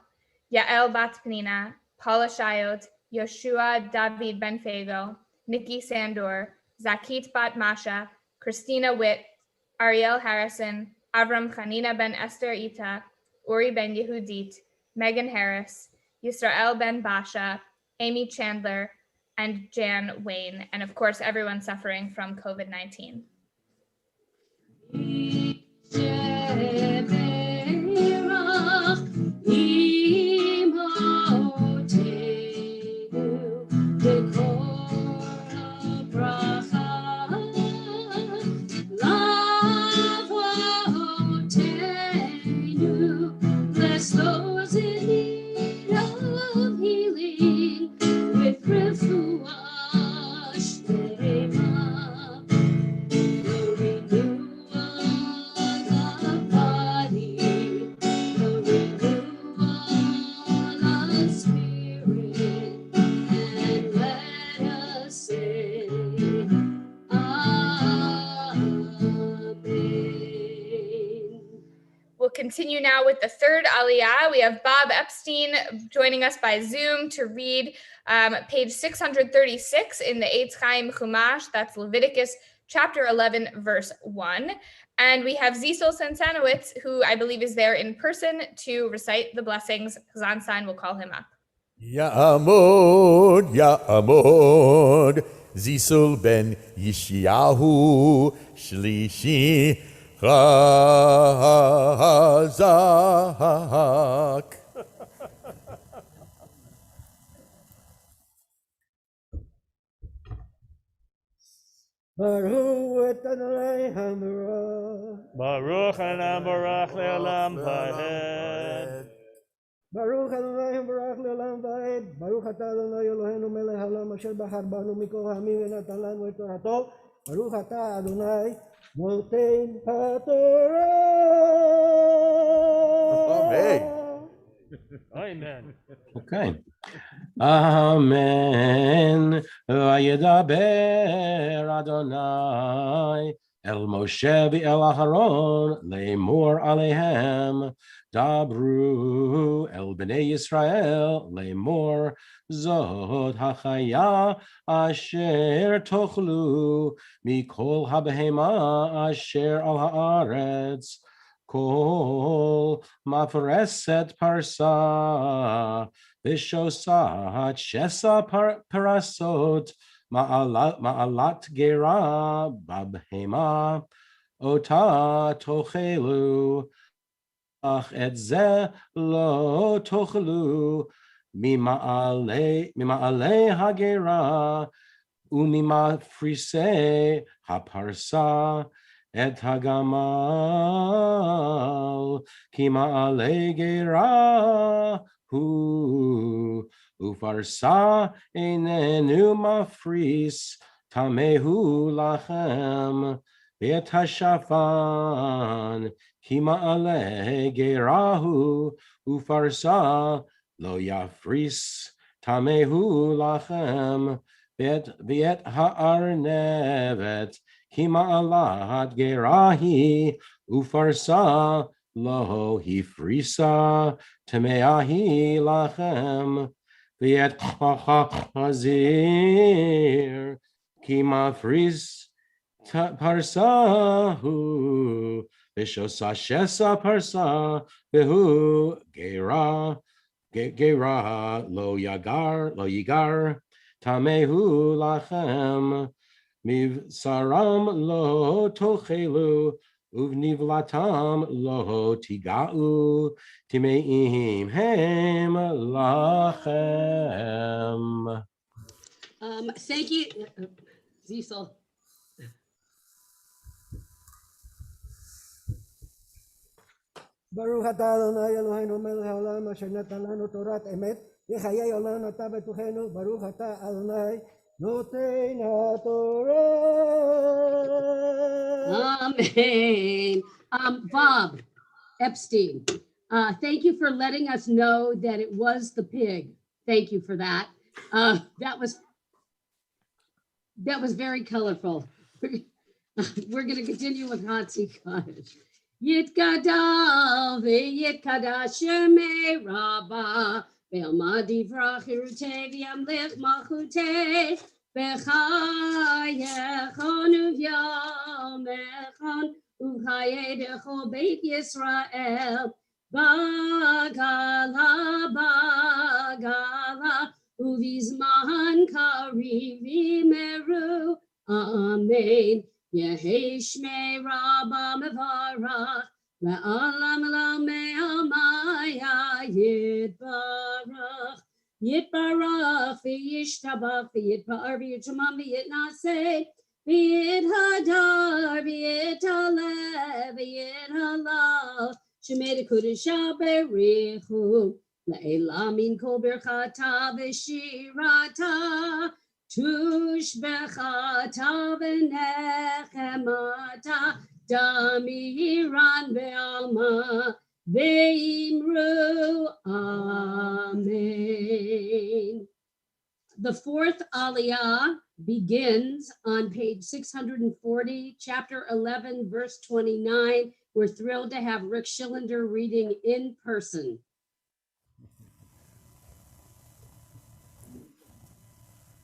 Yael Bat Penina, Paula Shayot, Yoshua David Ben Fagel, Nikki Sandor, Zakit Bat Masha, Christina Witt, Ariel Harrison, Avram Chanina Ben Esther Ita, Uri Ben Yehudit, Megan Harris, Yisrael Ben Basha, Amy Chandler, and Jan Wayne, and of course, everyone suffering from COVID-19. Bless those in need of healing with refuah shlema, the renewal of body, the renewal of spirit, and let us say, Amen. We'll continue now with the third Aliyah. We have Bob Epstein joining us by Zoom to read page 636 in the Eitz Chaim Chumash. That's Leviticus chapter 11, verse 1. And we have Zisel Sensanowitz, who I believe is there in person to recite the blessings. Zan Stein will call him up. Ya'amod, Ya'amod, Zisel ben Yishayahu, Shlishi Chazak. Baruch Adonai Hamerah. Baruch Hanam Barach Le'olam Vahed. Baruch Adonai Hamerah Le'olam Vaed. Baruch atah Adonai Eloheinu melech haolam asher bachar banu mikol ha'amim v'natan lanu et torato. Baruch atah Adonai noten haTorah. Amen. Amen. Okay. Amen. Vayedaber Adonai El Moshe ve'el Aharon le'mor alehem dabru el bnei Yisrael le'mor zot hachaya asher tochlu mikol habehema asher al haaretz kol mafreset parsa v'shosat shesa parasot ma'alat gera babhema ota tochelu ach et ze lo tochelu mima'ale hagera umima frise haparsa et hagamal kima'ale gera hu ufarsa enenu mafris tamehu lachem et hashafan kima'ale gerahu ufarsa lo yafris tamehu lachem viet ha'arnevet kima'alat gerahi ufarsa lo hifrisa tameahi lachem viet hazir kimafris parsahu vishosa shesa parsa behu gera lo yigar tamehu lachem mivsaram lo tochelu uvnivlatam lo tiga'u timeim hem lachem. Thank you, Cecil. Baruch atah Adonai Eloheinu melech haolam asher natan lanu Torat emet v'chayei olam atah betuchenu. Baruch atah Adonai noten haTorah. Amen. Bob Epstein, thank you for letting us know that it was the pig. Thank you for that. That was very colorful. We're going to continue with Hatzi Kaddish. Yitkadav v'yitkadash shemei Rabbah ve'alma divrach hirutei v'yamlich malchutei v'chayechon u'vyamechon u'chayei b'chol beit Yisrael bagala uvizman kariv imeru. Amen. Yehi Shmei Rabbah Mevarach Le'alam Lamei Amaya Yitbarach V'yishtabach V'yitbar V'yitramam V'yitnaseh V'yithadar V'yitalev V'yithalal Shemei Kudusha Berichu Le'elam Min Kol Birchata V'shirata Tushbechata v'nechemata damiran ve'alma ve'imru. Amen. The fourth Aliyah begins on page 640, chapter 11, verse 29. We're thrilled to have Rick Schillender reading in person.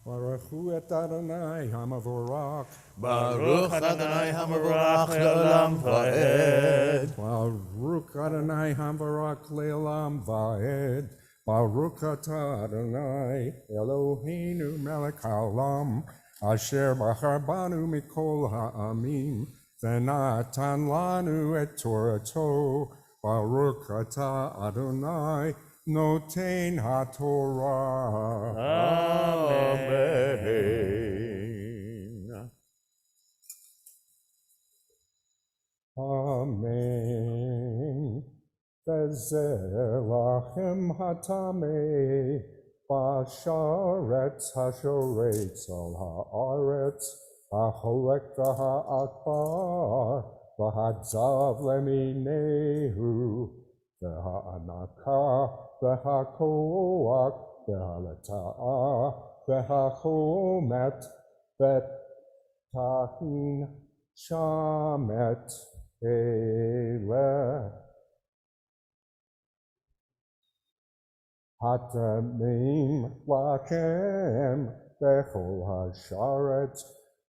Baruch et Adonai Hamavorach. Baruch Adonai Hamavorach le'olam va'ed. Baruch Adonai Hamavorach le'olam va'ed. Baruch atah Adonai Eloheinu melech haolam asher bachar banu mikol ha'amim v'natan lanu et Torato. Baruch atah Adonai noten haTorah. Amen. Amen. Vezelachem hatame basharetz hashoretz al haaretz hacholek v'haakbar v'hadzav leminehu v'haanaka v'hakoach v'halata'a v'hachomet v'tahin shamet ele hatamim lachem bechol hasharetz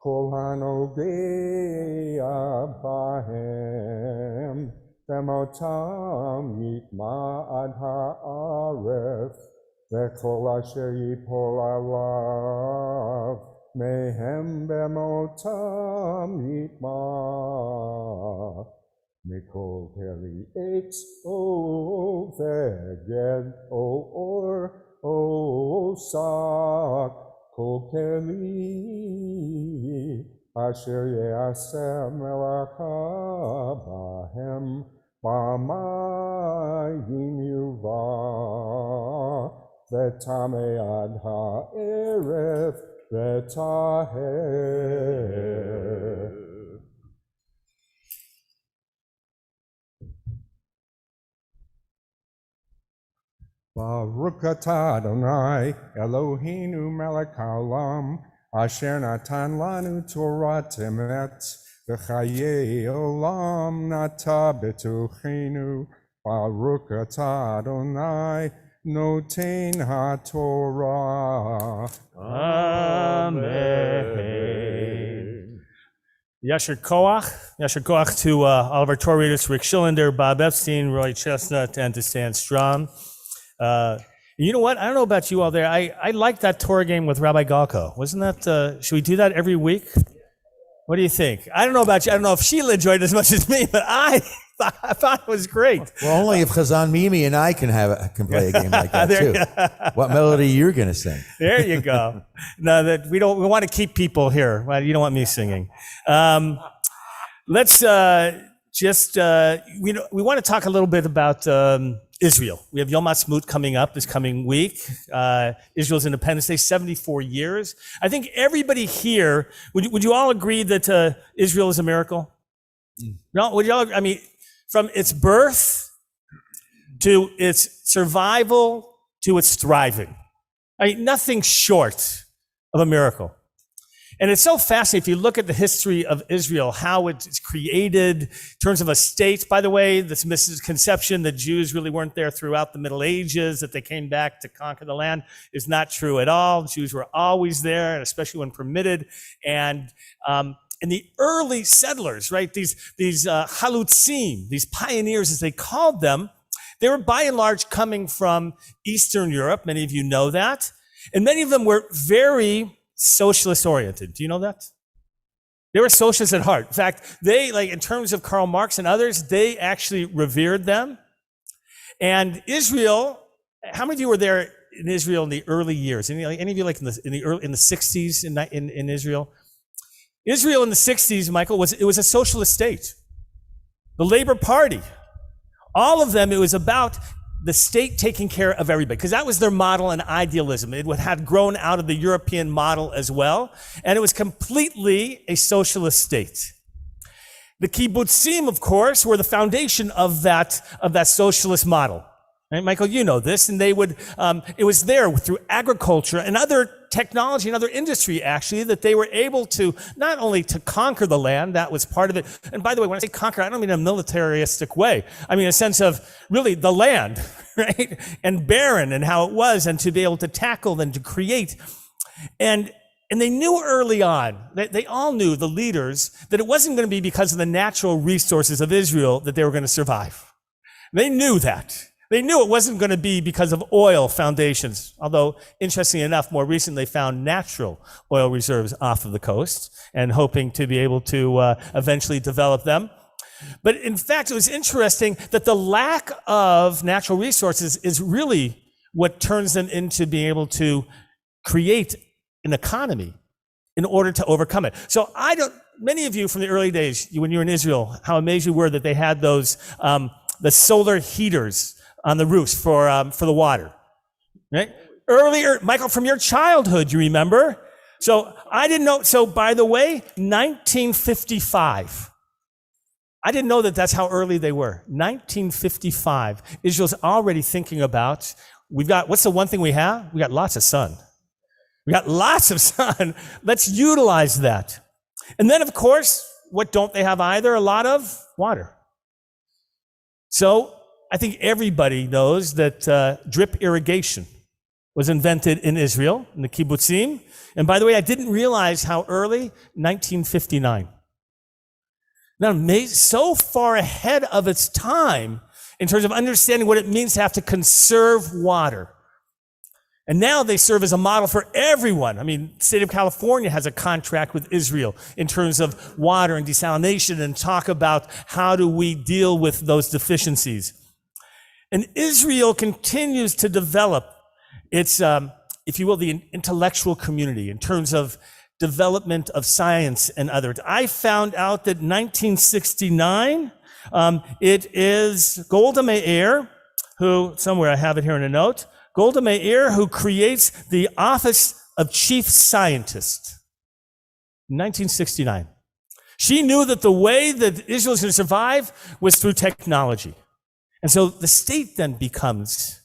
kol hanogea bahem bemotam yitma ad ha'aref vechol asher yipol alav mehem bemotam yitma mikol keli eitz o veged o or o sak kol keli asher yeaseh melacha bahem b'mayim yuva v'tamei ad ha'erev v'taher. Baruch atah Adonai Eloheinu melech haolam asher natan lanu Torah emet v'chayei olam nata b'tochenu. Baruch atah Adonai noten haTorah. Amen. Yasher Koach to all of our Torah readers, Rick Schillender, Bob Epstein, Roy Chestnut, and to Stan Strom. You know what? I don't know about you all there. I like that Torah game with Rabbi Galko. Wasn't that, should we do that every week? What do you think? I don't know about you. I don't know if Sheila enjoyed it as much as me, but I thought it was great. Well, only if Chazan Mimi and I can play a game like that too. What melody you're going to sing? There you go. No, that we want to keep people here. Well, you don't want me singing. Let's we want to talk a little bit about Israel. We have Yom Ha'atzmaut coming up this coming week. Israel's Independence Day, 74 years. I think everybody here, would you all agree that Israel is a miracle? No, would you all? I mean, from its birth to its survival to its thriving. I mean, nothing short of a miracle. And it's so fascinating if you look at the history of Israel, how it's created in terms of a state. By the way, this misconception that Jews really weren't there throughout the Middle Ages, that they came back to conquer the land, is not true at all. Jews were always there, and especially when permitted. And the early settlers, right, these halutzim, these pioneers as they called them, they were by and large coming from Eastern Europe. Many of you know that. And many of them were very socialist oriented. Do you know that? They were socialists at heart. In fact, they, like in terms of Karl Marx and others, they actually revered them. And Israel, how many of you were there in Israel in the early years? Any of you like in the 60s in Israel? Israel in the 60s, Michael, it was a socialist state. The Labor Party, all of them, it was about the state taking care of everybody, because that was their model and idealism. It had grown out of the European model as well, and it was completely a socialist state. The kibbutzim, of course, were the foundation of that socialist model. Right, Michael, you know this, and they would, it was there through agriculture and other technology and other industry, actually, that they were able to not only to conquer the land, that was part of it. And by the way, when I say conquer, I don't mean in a militaristic way. I mean a sense of really the land, right? And barren and how it was, and to be able to tackle and to create. And they knew early on, they all knew, the leaders, that it wasn't going to be because of the natural resources of Israel that they were going to survive. They knew that. They knew it wasn't going to be because of oil foundations, although, interestingly enough, more recently they found natural oil reserves off of the coast and hoping to be able to eventually develop them. But in fact, it was interesting that the lack of natural resources is really what turns them into being able to create an economy in order to overcome it. So many of you from the early days, when you were in Israel, how amazed you were that they had those, the solar heaters on the roofs for the water, right? Earlier, Michael, from your childhood, you remember? So I didn't know. So by the way, 1955. I didn't know that that's how early they were. 1955. Israel's already thinking about, what's the one thing we have? We got lots of sun. We got lots of sun. Let's utilize that. And then, of course, what don't they have either? A lot of water. So I think everybody knows that drip irrigation was invented in Israel, in the kibbutzim. And by the way, I didn't realize how early, 1959. Now, so far ahead of its time in terms of understanding what it means to have to conserve water. And now they serve as a model for everyone. I mean, the state of California has a contract with Israel in terms of water and desalination, and talk about how do we deal with those deficiencies. And Israel continues to develop its, if you will, the intellectual community in terms of development of science and others. I found out that 1969, it is Golda Meir, who, somewhere I have it here in a note, Golda Meir, who creates the Office of Chief Scientist. 1969. She knew that the way that Israel is going to survive was through technology. And so the state then becomes,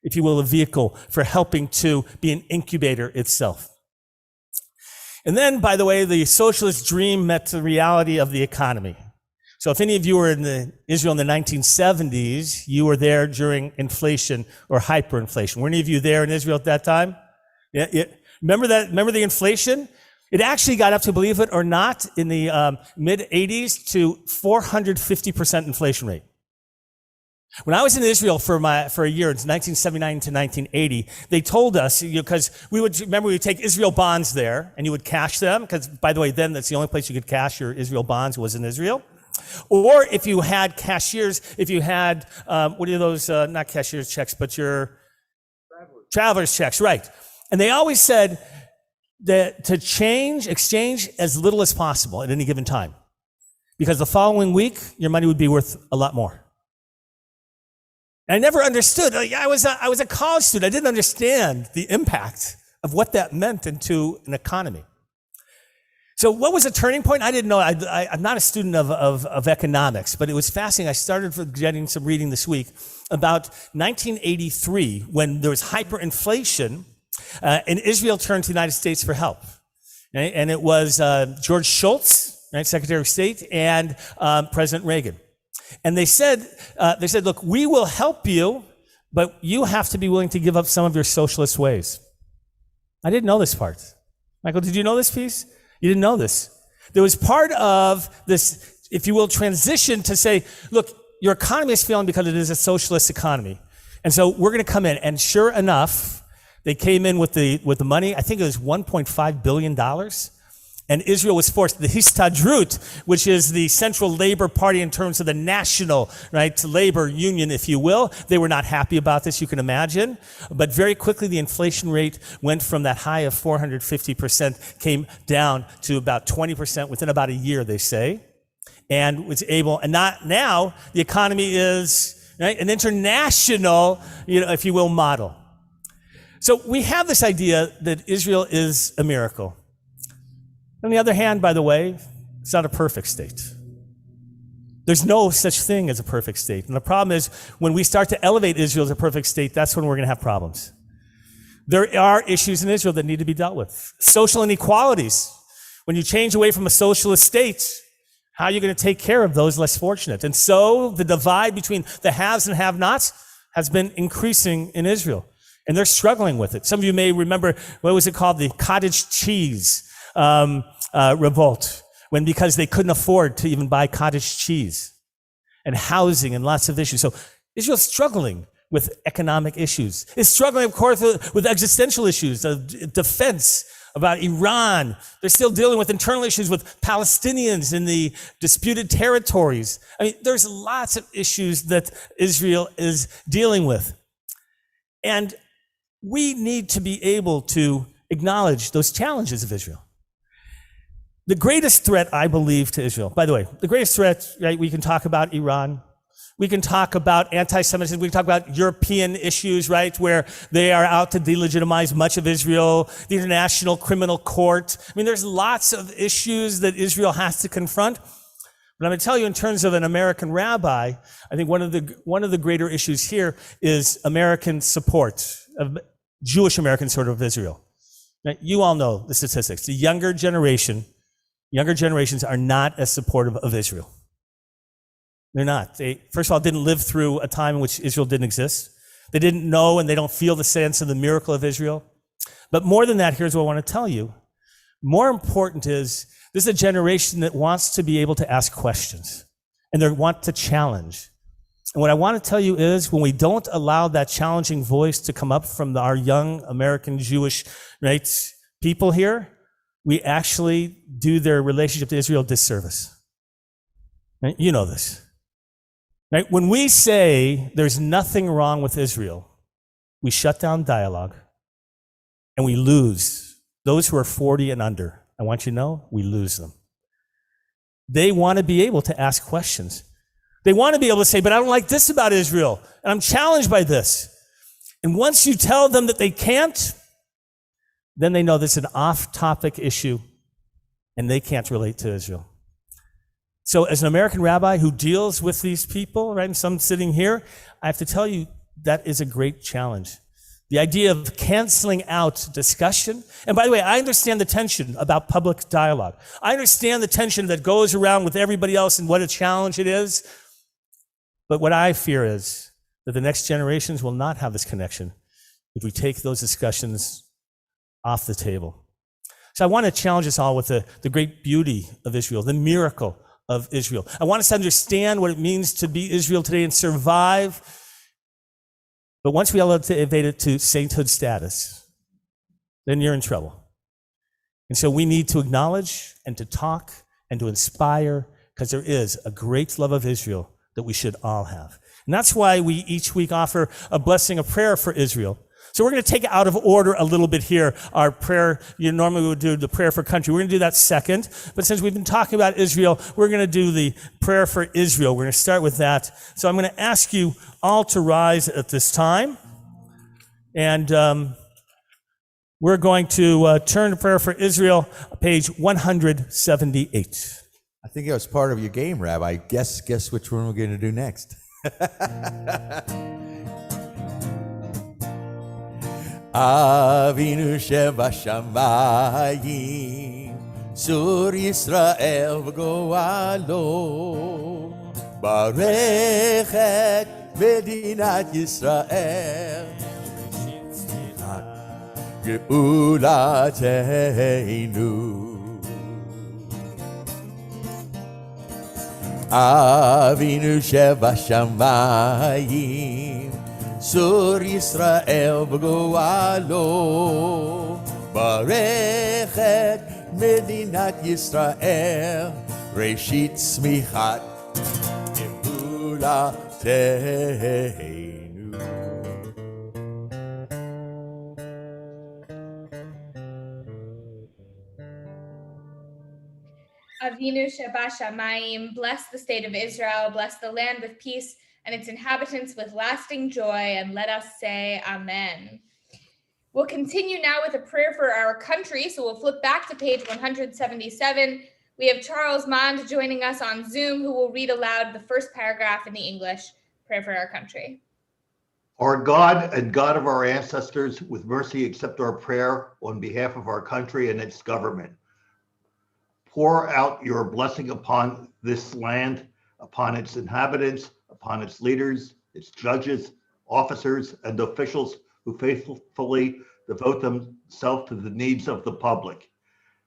if you will, a vehicle for helping to be an incubator itself. And then, by the way, the socialist dream met the reality of the economy. So if any of you were in Israel in the 1970s, you were there during inflation or hyperinflation. Were any of you there in Israel at that time? Yeah. Remember that? Remember the inflation? It actually got up to, believe it or not, in the mid 80s to 450% inflation rate. When I was in Israel for a year, it's 1979 to 1980, they told us, because we would take Israel bonds there, and you would cash them, because, by the way, then that's the only place you could cash your Israel bonds was in Israel. Or if you had cashiers, if you had, what are those, not cashier's checks, but your traveler's checks, right. And they always said that to exchange as little as possible at any given time, because the following week, your money would be worth a lot more. I never understood. I was a college student. I didn't understand the impact of what that meant into an economy. So what was a turning point? I didn't know. I'm not a student of economics, but it was fascinating. I started getting some reading this week about 1983, when there was hyperinflation, and Israel turned to the United States for help. Right? And it was George Shultz, right, Secretary of State, and President Reagan. And they said, look, we will help you, but you have to be willing to give up some of your socialist ways. I didn't know this part. Michael, did you know this piece? You didn't know this. There was part of this, if you will, transition to say, look, your economy is failing because it is a socialist economy. And so we're going to come in. And sure enough, they came in with the money. I think it was $1.5 billion. And Israel was forced, the Histadrut, which is the Central Labor Party in terms of the national, right, labor union, if you will. They were not happy about this, you can imagine. But very quickly, the inflation rate went from that high of 450%, came down to about 20% within about a year, they say. And was able, and not now, the economy is, right, an international, if you will, model. So we have this idea that Israel is a miracle. On the other hand, by the way, it's not a perfect state. There's no such thing as a perfect state. And the problem is, when we start to elevate Israel as a perfect state, that's when we're going to have problems. There are issues in Israel that need to be dealt with. Social inequalities. When you change away from a socialist state, how are you going to take care of those less fortunate? And so the divide between the haves and have-nots has been increasing in Israel. And they're struggling with it. Some of you may remember, what was it called? The cottage cheese revolt, because they couldn't afford to even buy cottage cheese, and housing and lots of issues. So Israel's struggling with economic issues. It's struggling, of course, with existential issues of defense, about Iran. They're still dealing with internal issues with Palestinians in the disputed territories. I mean, there's lots of issues that Israel is dealing with. And we need to be able to acknowledge those challenges of Israel. The greatest threat, I believe, to Israel, by the way, the greatest threat, right, we can talk about Iran. We can talk about anti-Semitism. We can talk about European issues, right, where they are out to delegitimize much of Israel, the International Criminal Court. I mean, there's lots of issues that Israel has to confront. But I'm going to tell you, in terms of an American rabbi, I think one of the greater issues here is American support, of Jewish American support of Israel. Now, you all know the statistics. The younger generation younger generations are not as supportive of Israel. They're not. They, first of all, didn't live through a time in which Israel didn't exist. They didn't know and they don't feel the sense of the miracle of Israel. But more than that, here's what I want to tell you. More important is, this is a generation that wants to be able to ask questions and they want to challenge. And what I want to tell you is, when we don't allow that challenging voice to come up from our young American Jewish, right, people here, we actually do their relationship to Israel disservice. Right? You know this. Right? When we say there's nothing wrong with Israel, we shut down dialogue and we lose those who are 40 and under. I want you to know, we lose them. They want to be able to ask questions. They want to be able to say, but I don't like this about Israel, and I'm challenged by this. And once you tell them that they can't, then they know this is an off-topic issue, and they can't relate to Israel. So as an American rabbi who deals with these people, right, and some sitting here, I have to tell you, that is a great challenge. The idea of canceling out discussion. And by the way, I understand the tension about public dialogue. I understand the tension that goes around with everybody else and what a challenge it is. But what I fear is that the next generations will not have this connection if we take those discussions off the table. So I want to challenge us all with the great beauty of Israel, the miracle of Israel. I want us to understand what it means to be Israel today and survive. But once we elevate it to sainthood status, then you're in trouble. And so we need to acknowledge and to talk and to inspire, because there is a great love of Israel that we should all have. And that's why we each week offer a blessing, a prayer for Israel. So we're going to take it out of order a little bit here. Our prayer, normally we would do the prayer for country. We're going to do that second. But since we've been talking about Israel, we're going to do the prayer for Israel. We're going to start with that. So I'm going to ask you all to rise at this time. And we're going to turn to prayer for Israel, page 178. I think it was part of your game, Rabbi. Guess which one we're going to do next. Avinu Shebashamayim, Sur Yisrael v'goalo, Barech et Medinat Yisrael, Geulateinu. Avinu Shebashamayim, Sur Yisrael v'goalo, Barech et Medinat Yisrael, Reshit Tzmichat Geulateinu. Avinu Shebashamayim, bless the state of Israel, bless the land with peace and its inhabitants with lasting joy, and let us say Amen. We'll continue now with a prayer for our country, so we'll flip back to page 177. We have Charles Mond joining us on Zoom, who will read aloud the first paragraph in the English prayer for our country. Our God and God of our ancestors, with mercy accept our prayer on behalf of our country and its government. Pour out your blessing upon this land, upon its inhabitants, upon its leaders, its judges, officers, and officials who faithfully devote themselves to the needs of the public.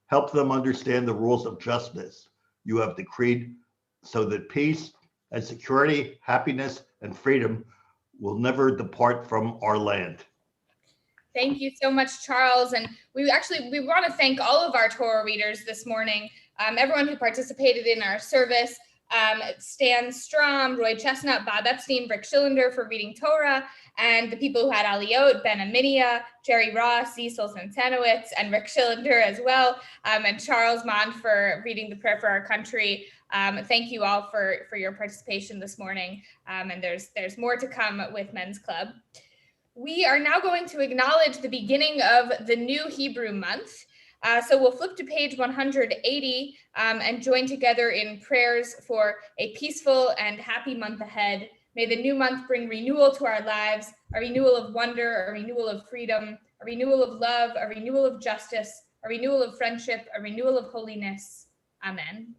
Help them understand the rules of justice you have decreed, so that peace and security, happiness, and freedom will never depart from our land. Thank you so much, Charles. And we want to thank all of our Torah readers this morning, everyone who participated in our service, Stan Strom, Roy Chestnut, Bob Epstein, Rick Schillender for reading Torah, and the people who had Aliyot, Ben Aminia, Jerry Ross, Cecil Santanowitz, and Rick Schillender as well, and Charles Mond for reading the prayer for our country. Thank you all for your participation this morning. And there's more to come with Men's Club. We are now going to acknowledge the beginning of the new Hebrew month. So we'll flip to page 180 and join together in prayers for a peaceful and happy month ahead. May the new month bring renewal to our lives, a renewal of wonder, a renewal of freedom, a renewal of love, a renewal of justice, a renewal of friendship, a renewal of holiness. Amen.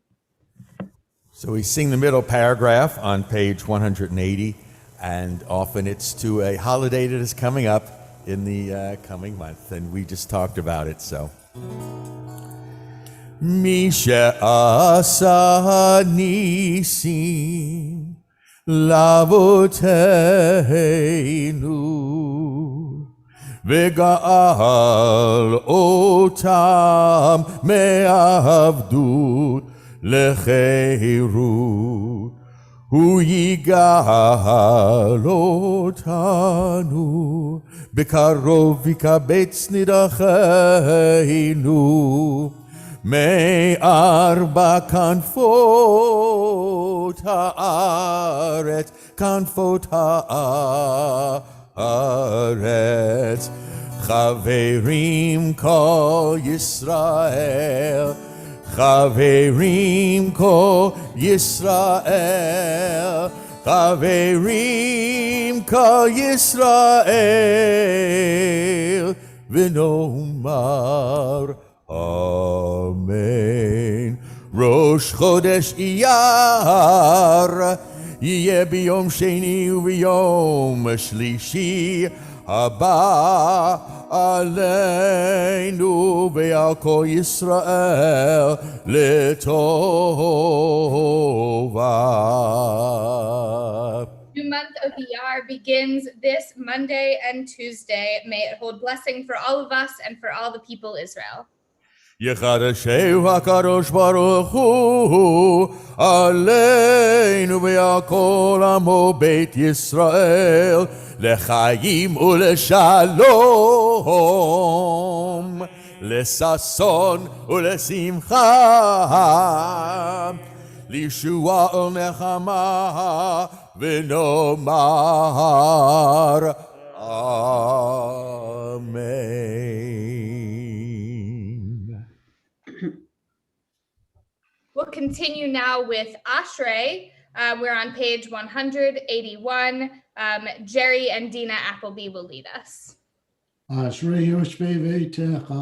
So we sing the middle paragraph on page 180, and often it's to a holiday that is coming up in the coming month, and we just talked about it, so. Mi she'asa nisim lavoteinu v'ga'al otam me'avdut לחירות, הוא יגאל אותנו, בקרוב יקבץ נידחינו, מארבע כנפות הארץ, כנפות הארץ. חברים כל ישראל, חברים כל ישראל, חברים כל ישראל, ונאמר אמן. ראש חודש אייר יהיה ביום שני וביום שלישי הבא עלינו ועל כל ישראל לטובה. The month of Iyar begins this Monday and Tuesday. May it hold blessing for all of us and for all the people Israel. יחדשהו הקדוש ברוך הוא עלינו ועל כל עמו בית ישראל לחיים ולשלום, לששון ולשמחה, לישועה ולנחמה, ונאמר אמן. We'll continue now with Ashrei. We're on page 181. Jerry and Dina Appleby will lead us. אשרי יושבי ביתך,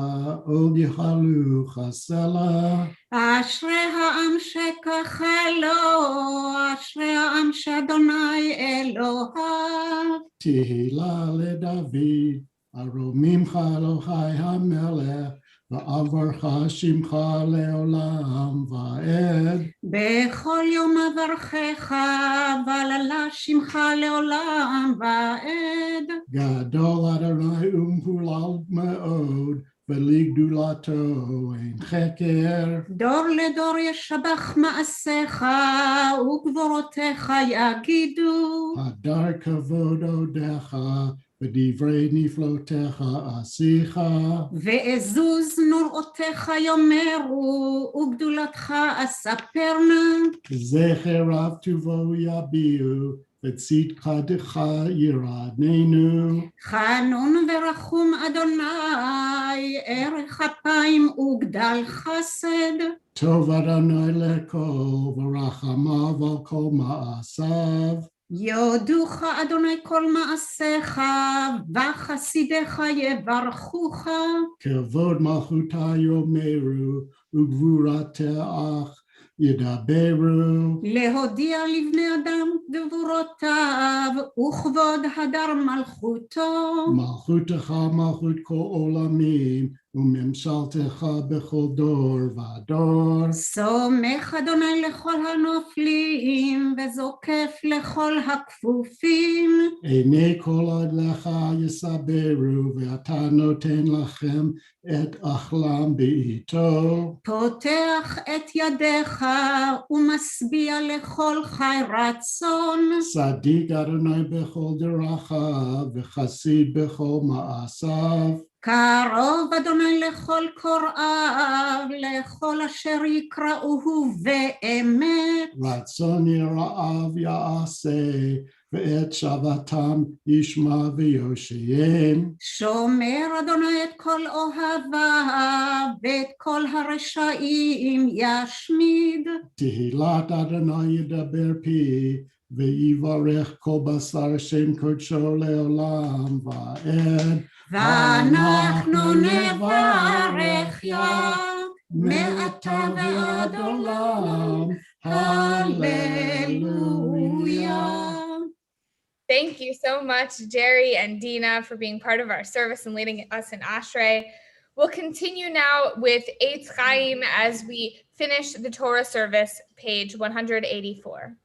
עוד יחלוך הסלע. אשרי העם שככה לו, אשרי העם שאדוני אלוהיו. תהילה לדוד, ארוממך אלוהי המלך, ועברך שמך לעולם ועד. בכל יום אברכך, ועללה שמך לעולם ועד. גדול אדוני ומהולל מאוד, ולגדולתו אין חקר. דור לדור ישבח מעשיך, וגבורותיך יגידו. הדר כבוד אודיך, ודברי נפלאותיך עשיך. ועזוז נוראותיך יאמרו, וגדולתך אספרנה. זכר רב טובו יביעו, וצדקתך ירעננו. חנון ורחום אדוני, ערך אפיים וגדל חסד. טוב אדוני לכל, ורחמיו על כל מעשיו. יודוך אדוני כל מעשיך, וחסידיך יברכוך. כבוד מלכותה יאמרו, וגבורתך ידברו. להודיע לבני אדם גבורותיו, וכבוד הדר מלכותו. מלכותך מלכות כל עולמים, וממשלתך בכל דור ודור. סומך אדוני לכל הנופלים, וזוקף לכל הכפופים. עיני כל עד לך יסברו, ואתה נותן לכם את אכלם בעיתו. פותח את ידיך, ומשביע לכל חי רצון. צדיק אדוני בכל דרכיו, וחסיד בכל מעשיו. קרוב אדוני לכל קוראיו, לכל אשר יקראוהו באמת. רצון יראיו יעשה, ואת שבתם ישמע ויושיעם. שומר אדוני את כל אוהביו, ואת כל הרשעים ישמיד. תהילת אדוני ידבר פי, ויברך כל בשר שם קודשו לעולם ועד. ואנחנו נברך יה. מעתה ועד עולם, hallelujah. Thank you so much, Jerry and Dina, for being part of our service and leading us in Ashrei. We'll continue now with Eitz Chaim as we finish the Torah service, page 184.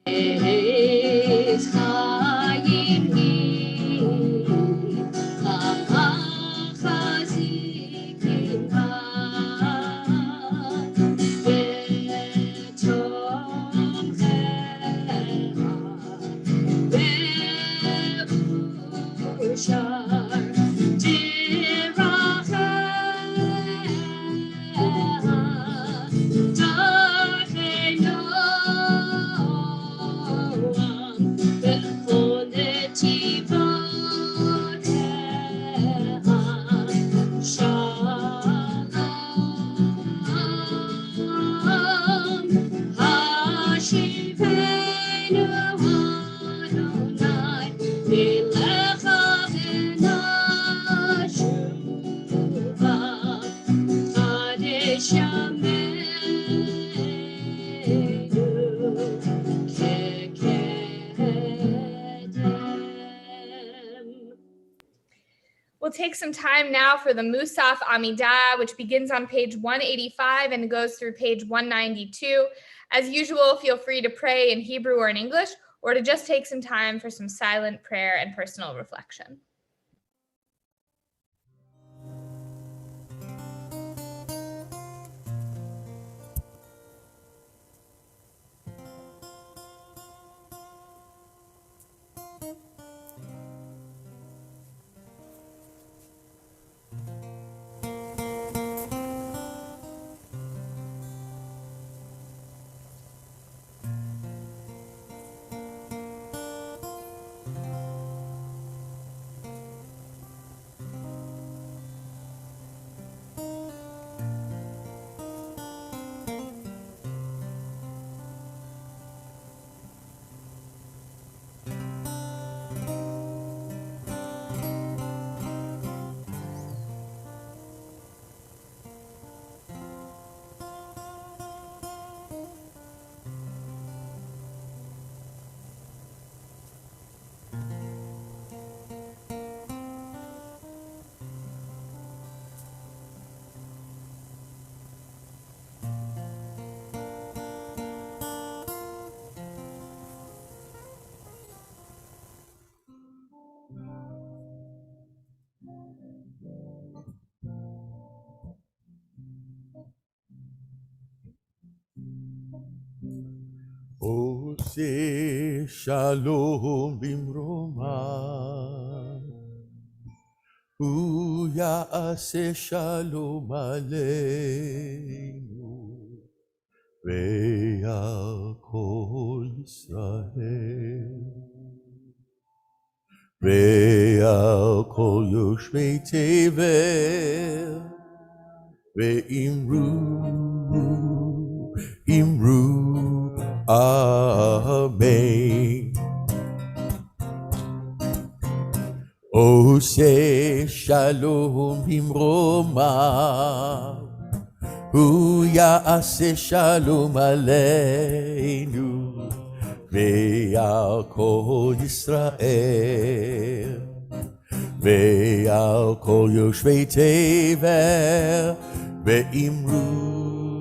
Eitz Chaim Chazikim We'll take some time now for the Musaf Amidah, which begins on page 185 and goes through page 192. As usual, feel free to pray in Hebrew or in English, or to just take some time for some silent prayer and personal reflection. עושה שלום במרומיו, הוא יעשה שלום עלינו ועל כל ישראל ועל כל יושבי תבל, ואמרו אמן. עושה שלום במרומיו, הוא יעשה שלום עלינו ועל כל ישראל ועל כל יושבי תבל, ואמרו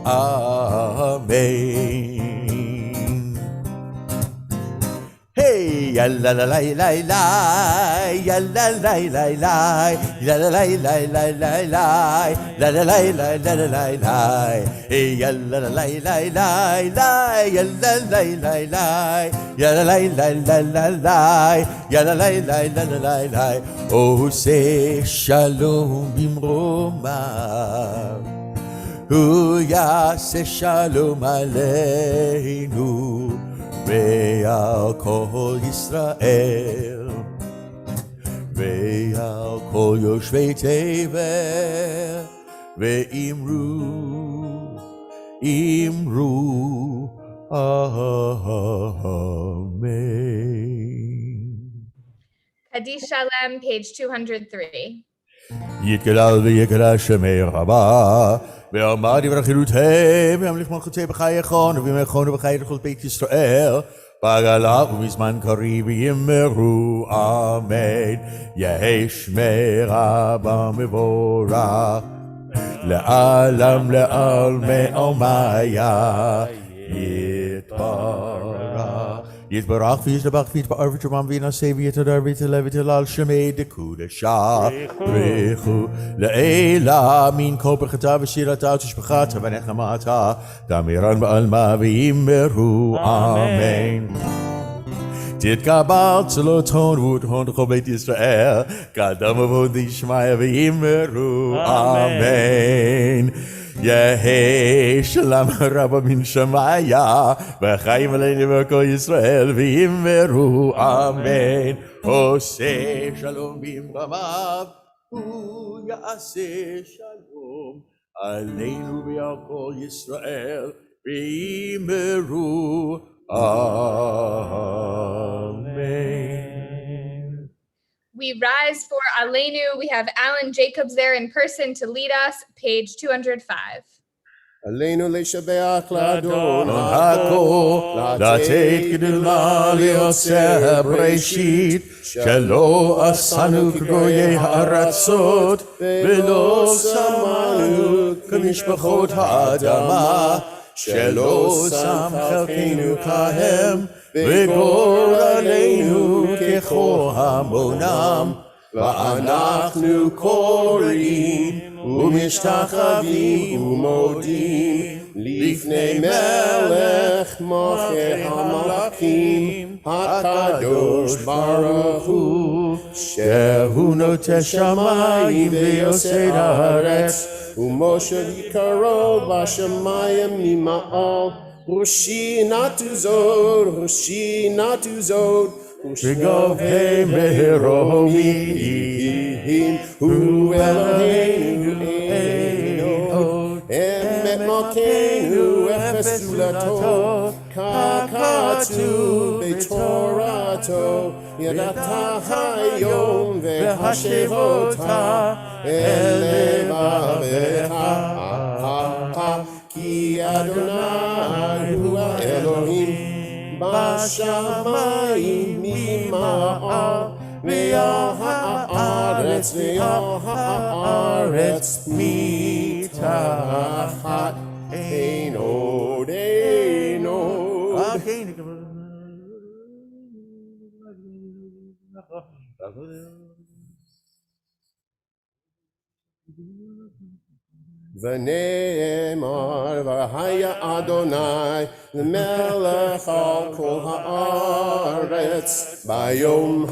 אמן. היי יאללה לה לה לה לה יאללה לה לה לה יאללה לה לה לה לה לה לה לה לה לה לה לה היי יאללה לה לה לה לה לה יאללה לה לה לה יאללה לה לה לה לה לה יאללה לה לה לה לה לה עושה שלום במרומיו, הוא יעשה שלום עלינו ועל כל ישראל ועל כל יושבי תבל, ואמרו אמן. Hadish Shalem, page 203. יתגדל ויקדש שמי רבה, ועמד יברכילותם, וימליך מלכותי בחייכון, ובימייכון ובחיי לכל בית ישראל, בגלה ובזמן קריב יאמרו אמן. יהי שמי רבה מבורך, לעלם לעלמי עלמיה יתברך. יתברך וישתבח ויתפאר ותרומם וינשא ויתהדר ויתהלל ויתהלל שמי דקודשה ברכו לעילה מן כל ברכתה ושירתה ותשבחתה ונחמתה תמירן בעלמה ויאמרו אמן. תתקבל צלותון ותהון לכל בית ישראל, קדם אבוד דשמיא ויאמרו אמן. יהי שלום רבה מן שמיה, וחיים עלינו וכל ישראל ויאמרו אמן. עושה שלום במרמיו, הוא יעשה שלום עלינו ועל כל ישראל ויאמרו Amen. We rise for Aleinu. We have Alan Jacobs there in person to lead us, page 205. עלינו לשבח לאדון הכל, לתת גדולה ליוצר בראשית, שלא עשנו כגויי הארצות, ולא שמנו כמשפחות האדמה, שלא שם חלקנו כהם, וגורלנו ככל המונם, ואנחנו קוראים ומשתחווים ומודים לפני מלך מלכי המלכים הקדוש ברוך הוא, שהוא נוטה שמיים ויוסד הארץ, ומשה יקרו בשמיים ממעל. ראשי נטו זאת, וגבי מרומיים, הוא אלוהינו אינו, אמת מלכנו אפס זולתו, ככתוב בתורתו, ידעת היום והשבות אל לבביך, כי אדוני הוא האלוהים בשמיים ממעל, ועל הארץ מתחת. אין עוד. ונאמר והיה אדוני למלך על כל הארץ, ביום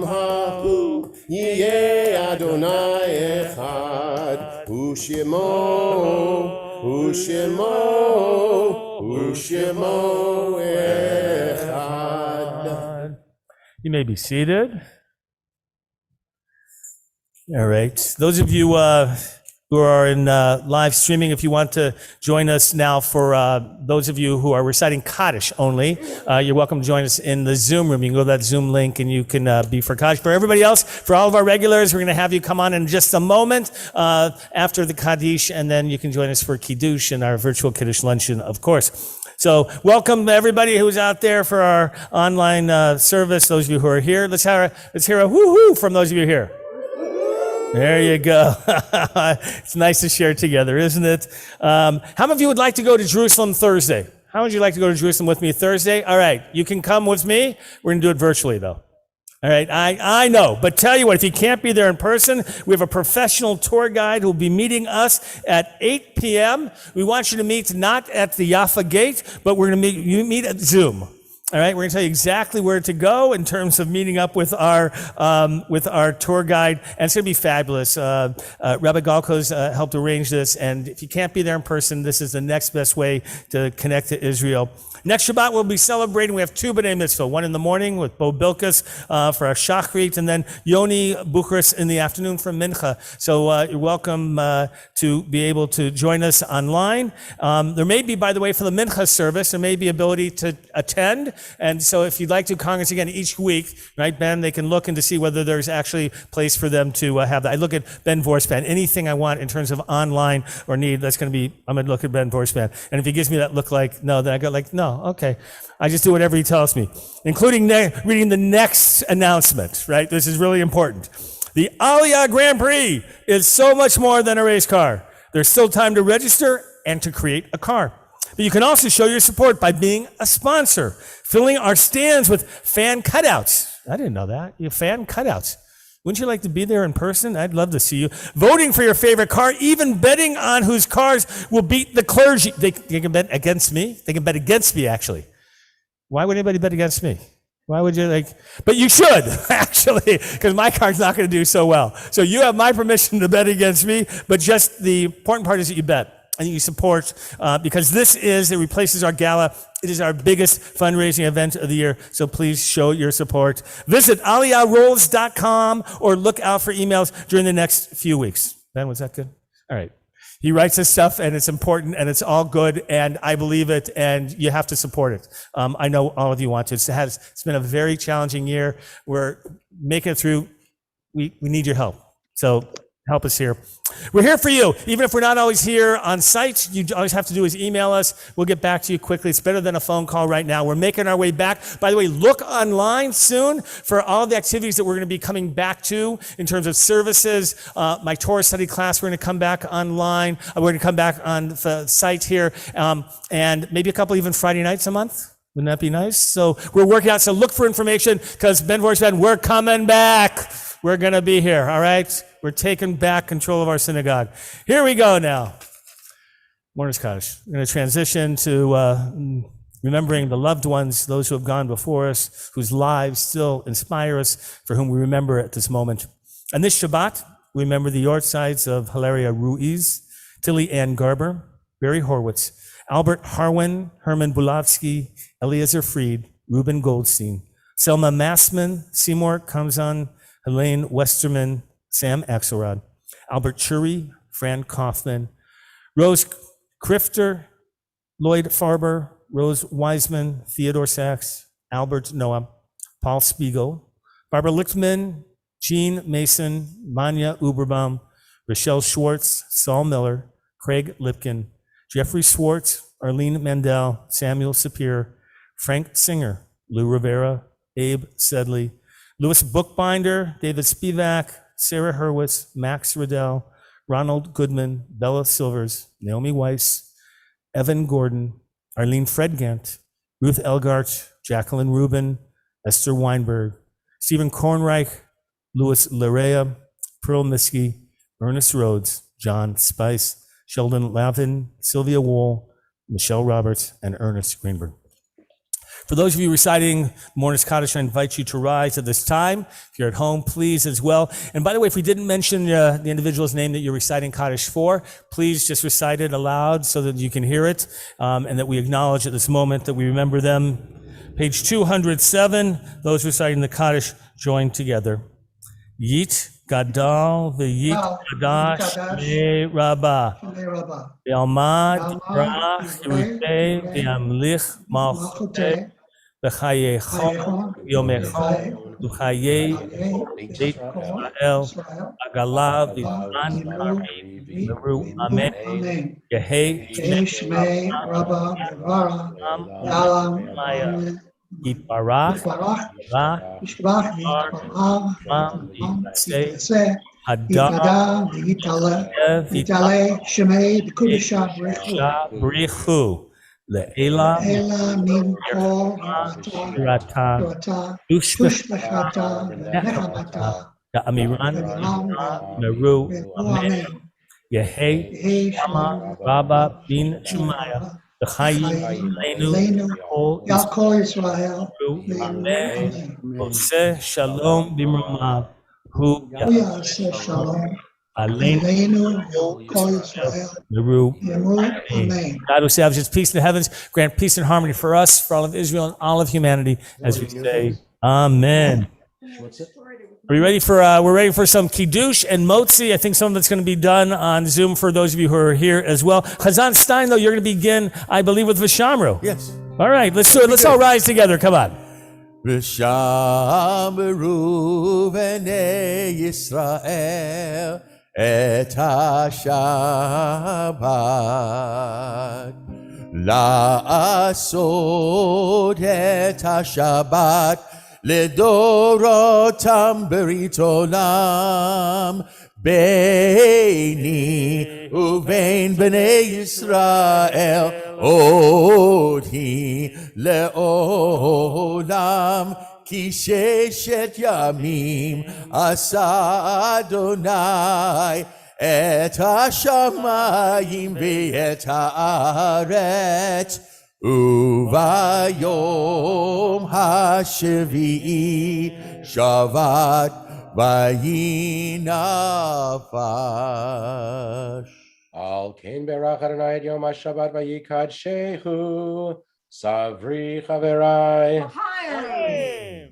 ההוא יהיה אדוני אחד, ושמו אחד. You may be seated. All right. Those of you who are in live streaming, if you want to join us now, for those of you who are reciting Kaddish only, you're welcome to join us in the Zoom room. You can go to that Zoom link and you can be for Kaddish. For everybody else, for all of our regulars, we're going to have you come on in just a moment after the Kaddish, and then you can join us for Kiddush and our virtual Kiddush luncheon, of course. So welcome everybody who's out there for our online service. Those of you who are here, let's hear a woo-hoo from those of you here. There you go. It's nice to share together, isn't it? How many of you would like to go to Jerusalem Thursday? How would you like to go to Jerusalem with me Thursday? All right, you can come with me. We're going to do it virtually, though. All right, I know, but tell you what, if you can't be there in person, we have a professional tour guide who will be meeting us at 8 p.m. We want you to meet not at the Jaffa Gate, but we're going to meet at Zoom. All right, we're going to tell you exactly where to go in terms of meeting up with our tour guide, and it's going to be fabulous. Rabbi Galko's helped arrange this, and if you can't be there in person, this is the next best way to connect to Israel. Next Shabbat, we'll be celebrating. We have two B'nai Mitzvah, one in the morning with Bo Bilkus for our Shachrit, and then Yoni Buchris in the afternoon for Mincha. So you're welcome to be able to join us online. There may be, by the way, for the Mincha service, there may be ability to attend. And so if you'd like to congress again each week, right, Ben, they can look and to see whether there's actually place for them to have that. I look at Ben Vorspan, anything I want in terms of online or need, I'm going to look at Ben Vorspan. And if he gives me that look like no, then I go like, no, okay. I just do whatever he tells me, including reading the next announcement, right? This is really important. The Aliyah Grand Prix is so much more than a race car. There's still time to register and to create a car. But you can also show your support by being a sponsor, filling our stands with fan cutouts. I didn't know that. You have fan cutouts. Wouldn't you like to be there in person? I'd love to see you. Voting for your favorite car, even betting on whose cars will beat the clergy. They can bet against me. They can bet against me, actually. Why would anybody bet against me? Why would you but you should, actually, because my car's not going to do so well. So you have my permission to bet against me, but just the important part is that you bet and you support, because it replaces our gala. It is our biggest fundraising event of the year, so please show your support. Visit aliyahrolls.com or look out for emails during the next few weeks. Ben, was that good? All right. He writes this stuff, and it's important, and it's all good, and I believe it, and you have to support it. I know all of you want to. It's been a very challenging year. We're making it through. We need your help. So help us here. We're here for you. Even if we're not always here on site, you always have to do is email us. We'll get back to you quickly. It's better than a phone call right now. We're making our way back. By the way, look online soon for all the activities that we're going to be coming back to in terms of services. My Torah study class, we're going to come back online. We're going to come back on the site here. And maybe a couple even Friday nights a month. Wouldn't that be nice? So we're working out. So look for information because Ben Vorspan, we're coming back. We're going to be here. All right. We're taking back control of our synagogue. Here we go now. Morning's Kaddish. We're going to transition to remembering the loved ones, those who have gone before us, whose lives still inspire us, for whom we remember at this moment. And this Shabbat, we remember the yortsides of Hilaria Ruiz, Tilly Ann Garber, Barry Horwitz, Albert Harwin, Herman Bulavsky, Eliezer Fried, Reuben Goldstein, Selma Massman, Seymour Kamzan, Helene Westerman, Sam Axelrod, Albert Chury, Fran Kaufman, Rose Crifter, Lloyd Farber, Rose Wiseman, Theodore Sachs, Albert Noah, Paul Spiegel, Barbara Lichtman, Jean Mason, Manya Uberbaum, Rochelle Schwartz, Saul Miller, Craig Lipkin, Jeffrey Schwartz, Arlene Mandel, Samuel Sapir, Frank Singer, Lou Rivera, Abe Sedley, Louis Bookbinder, David Spivak, Sarah Hurwitz, Max Riddell, Ronald Goodman, Bella Silvers, Naomi Weiss, Evan Gordon, Arlene Fredgant, Ruth Elgart, Jacqueline Rubin, Esther Weinberg, Stephen Kornreich, Louis Larea, Pearl Miskey, Ernest Rhodes, John Spice, Sheldon Lavin, Sylvia Wool, Michelle Roberts, and Ernest Greenberg. For those of you reciting Morning's Kaddish, I invite you to rise at this time. If you're at home, please as well. And by the way, if we didn't mention the individual's name that you're reciting Kaddish for, please just recite it aloud so that you can hear it, and that we acknowledge at this moment that we remember them. Page 207, those reciting the Kaddish join together. Yit Gadal v'yit Kadash me Rabbah v'almad Rach Yerusei v'amlich Malchutei v'chayecho yomecho v'chayei Beit Yisrael Agala v'zman karim Meru Amen Yehei Shmei Rabbah V'vara Yalam Amen Yitbarach, Yishbach, Hadam, Yitale, Shemei, Kudusha, Brichu, Le'ela, Min, Kol, Rata, Ushbachata, Nechamata, Amiran, Meru, Amen, Yehei, Shama, Rabba, Bin, Shemaya, L'chaim Leinu Ya'kol Yisrael Amen. Oseh Shalom B'mromav Hu Ya'aseh Shalom Aleinu Kol Yisrael Amen. God who establishes peace in the heavens, grant peace and harmony for us, for all of Israel and all of humanity, as we say, Amen. Are you ready for, we're ready for some Kiddush and Motzi. I think some of it's going to be done on Zoom for those of you who are here as well. Chazan Stein, though, you're going to begin, I believe, with Vishamru. Yes. All right, let's do it. Let's all rise together. Come on. ושמרו בני ישראל את השבת, לעשות את השבת לדורותם ברית עולם, ביני ובין בני ישראל עוד היא לעולם, כי ששת ימים עשה אדוני את השמיים ואת הארץ, וביום השביעי שבת ויהי נפש. Al Kain Berach Adonai et Yom HaShabbat Vayikadshehu Savri Chaverai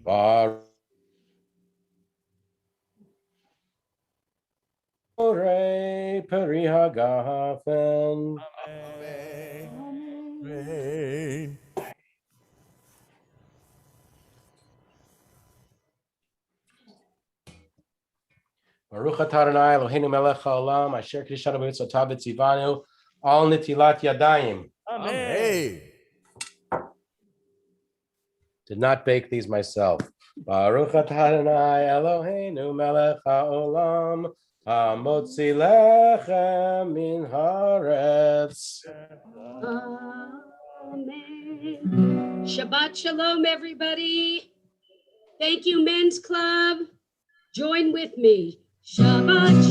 Bar Peri Hagafen. Amen. Baruch atah Adonai Eloheinu melech haolam asher kiddushanu b'mitzotav v'tzivanu al netilat yadayim. Amen. Did not bake these myself. Baruch atah Adonai Eloheinu melech haolam hamotzi lechem min haaretz. Amen. Shabbat Shalom, everybody. Thank you, Men's Club. Join with me. Shabbat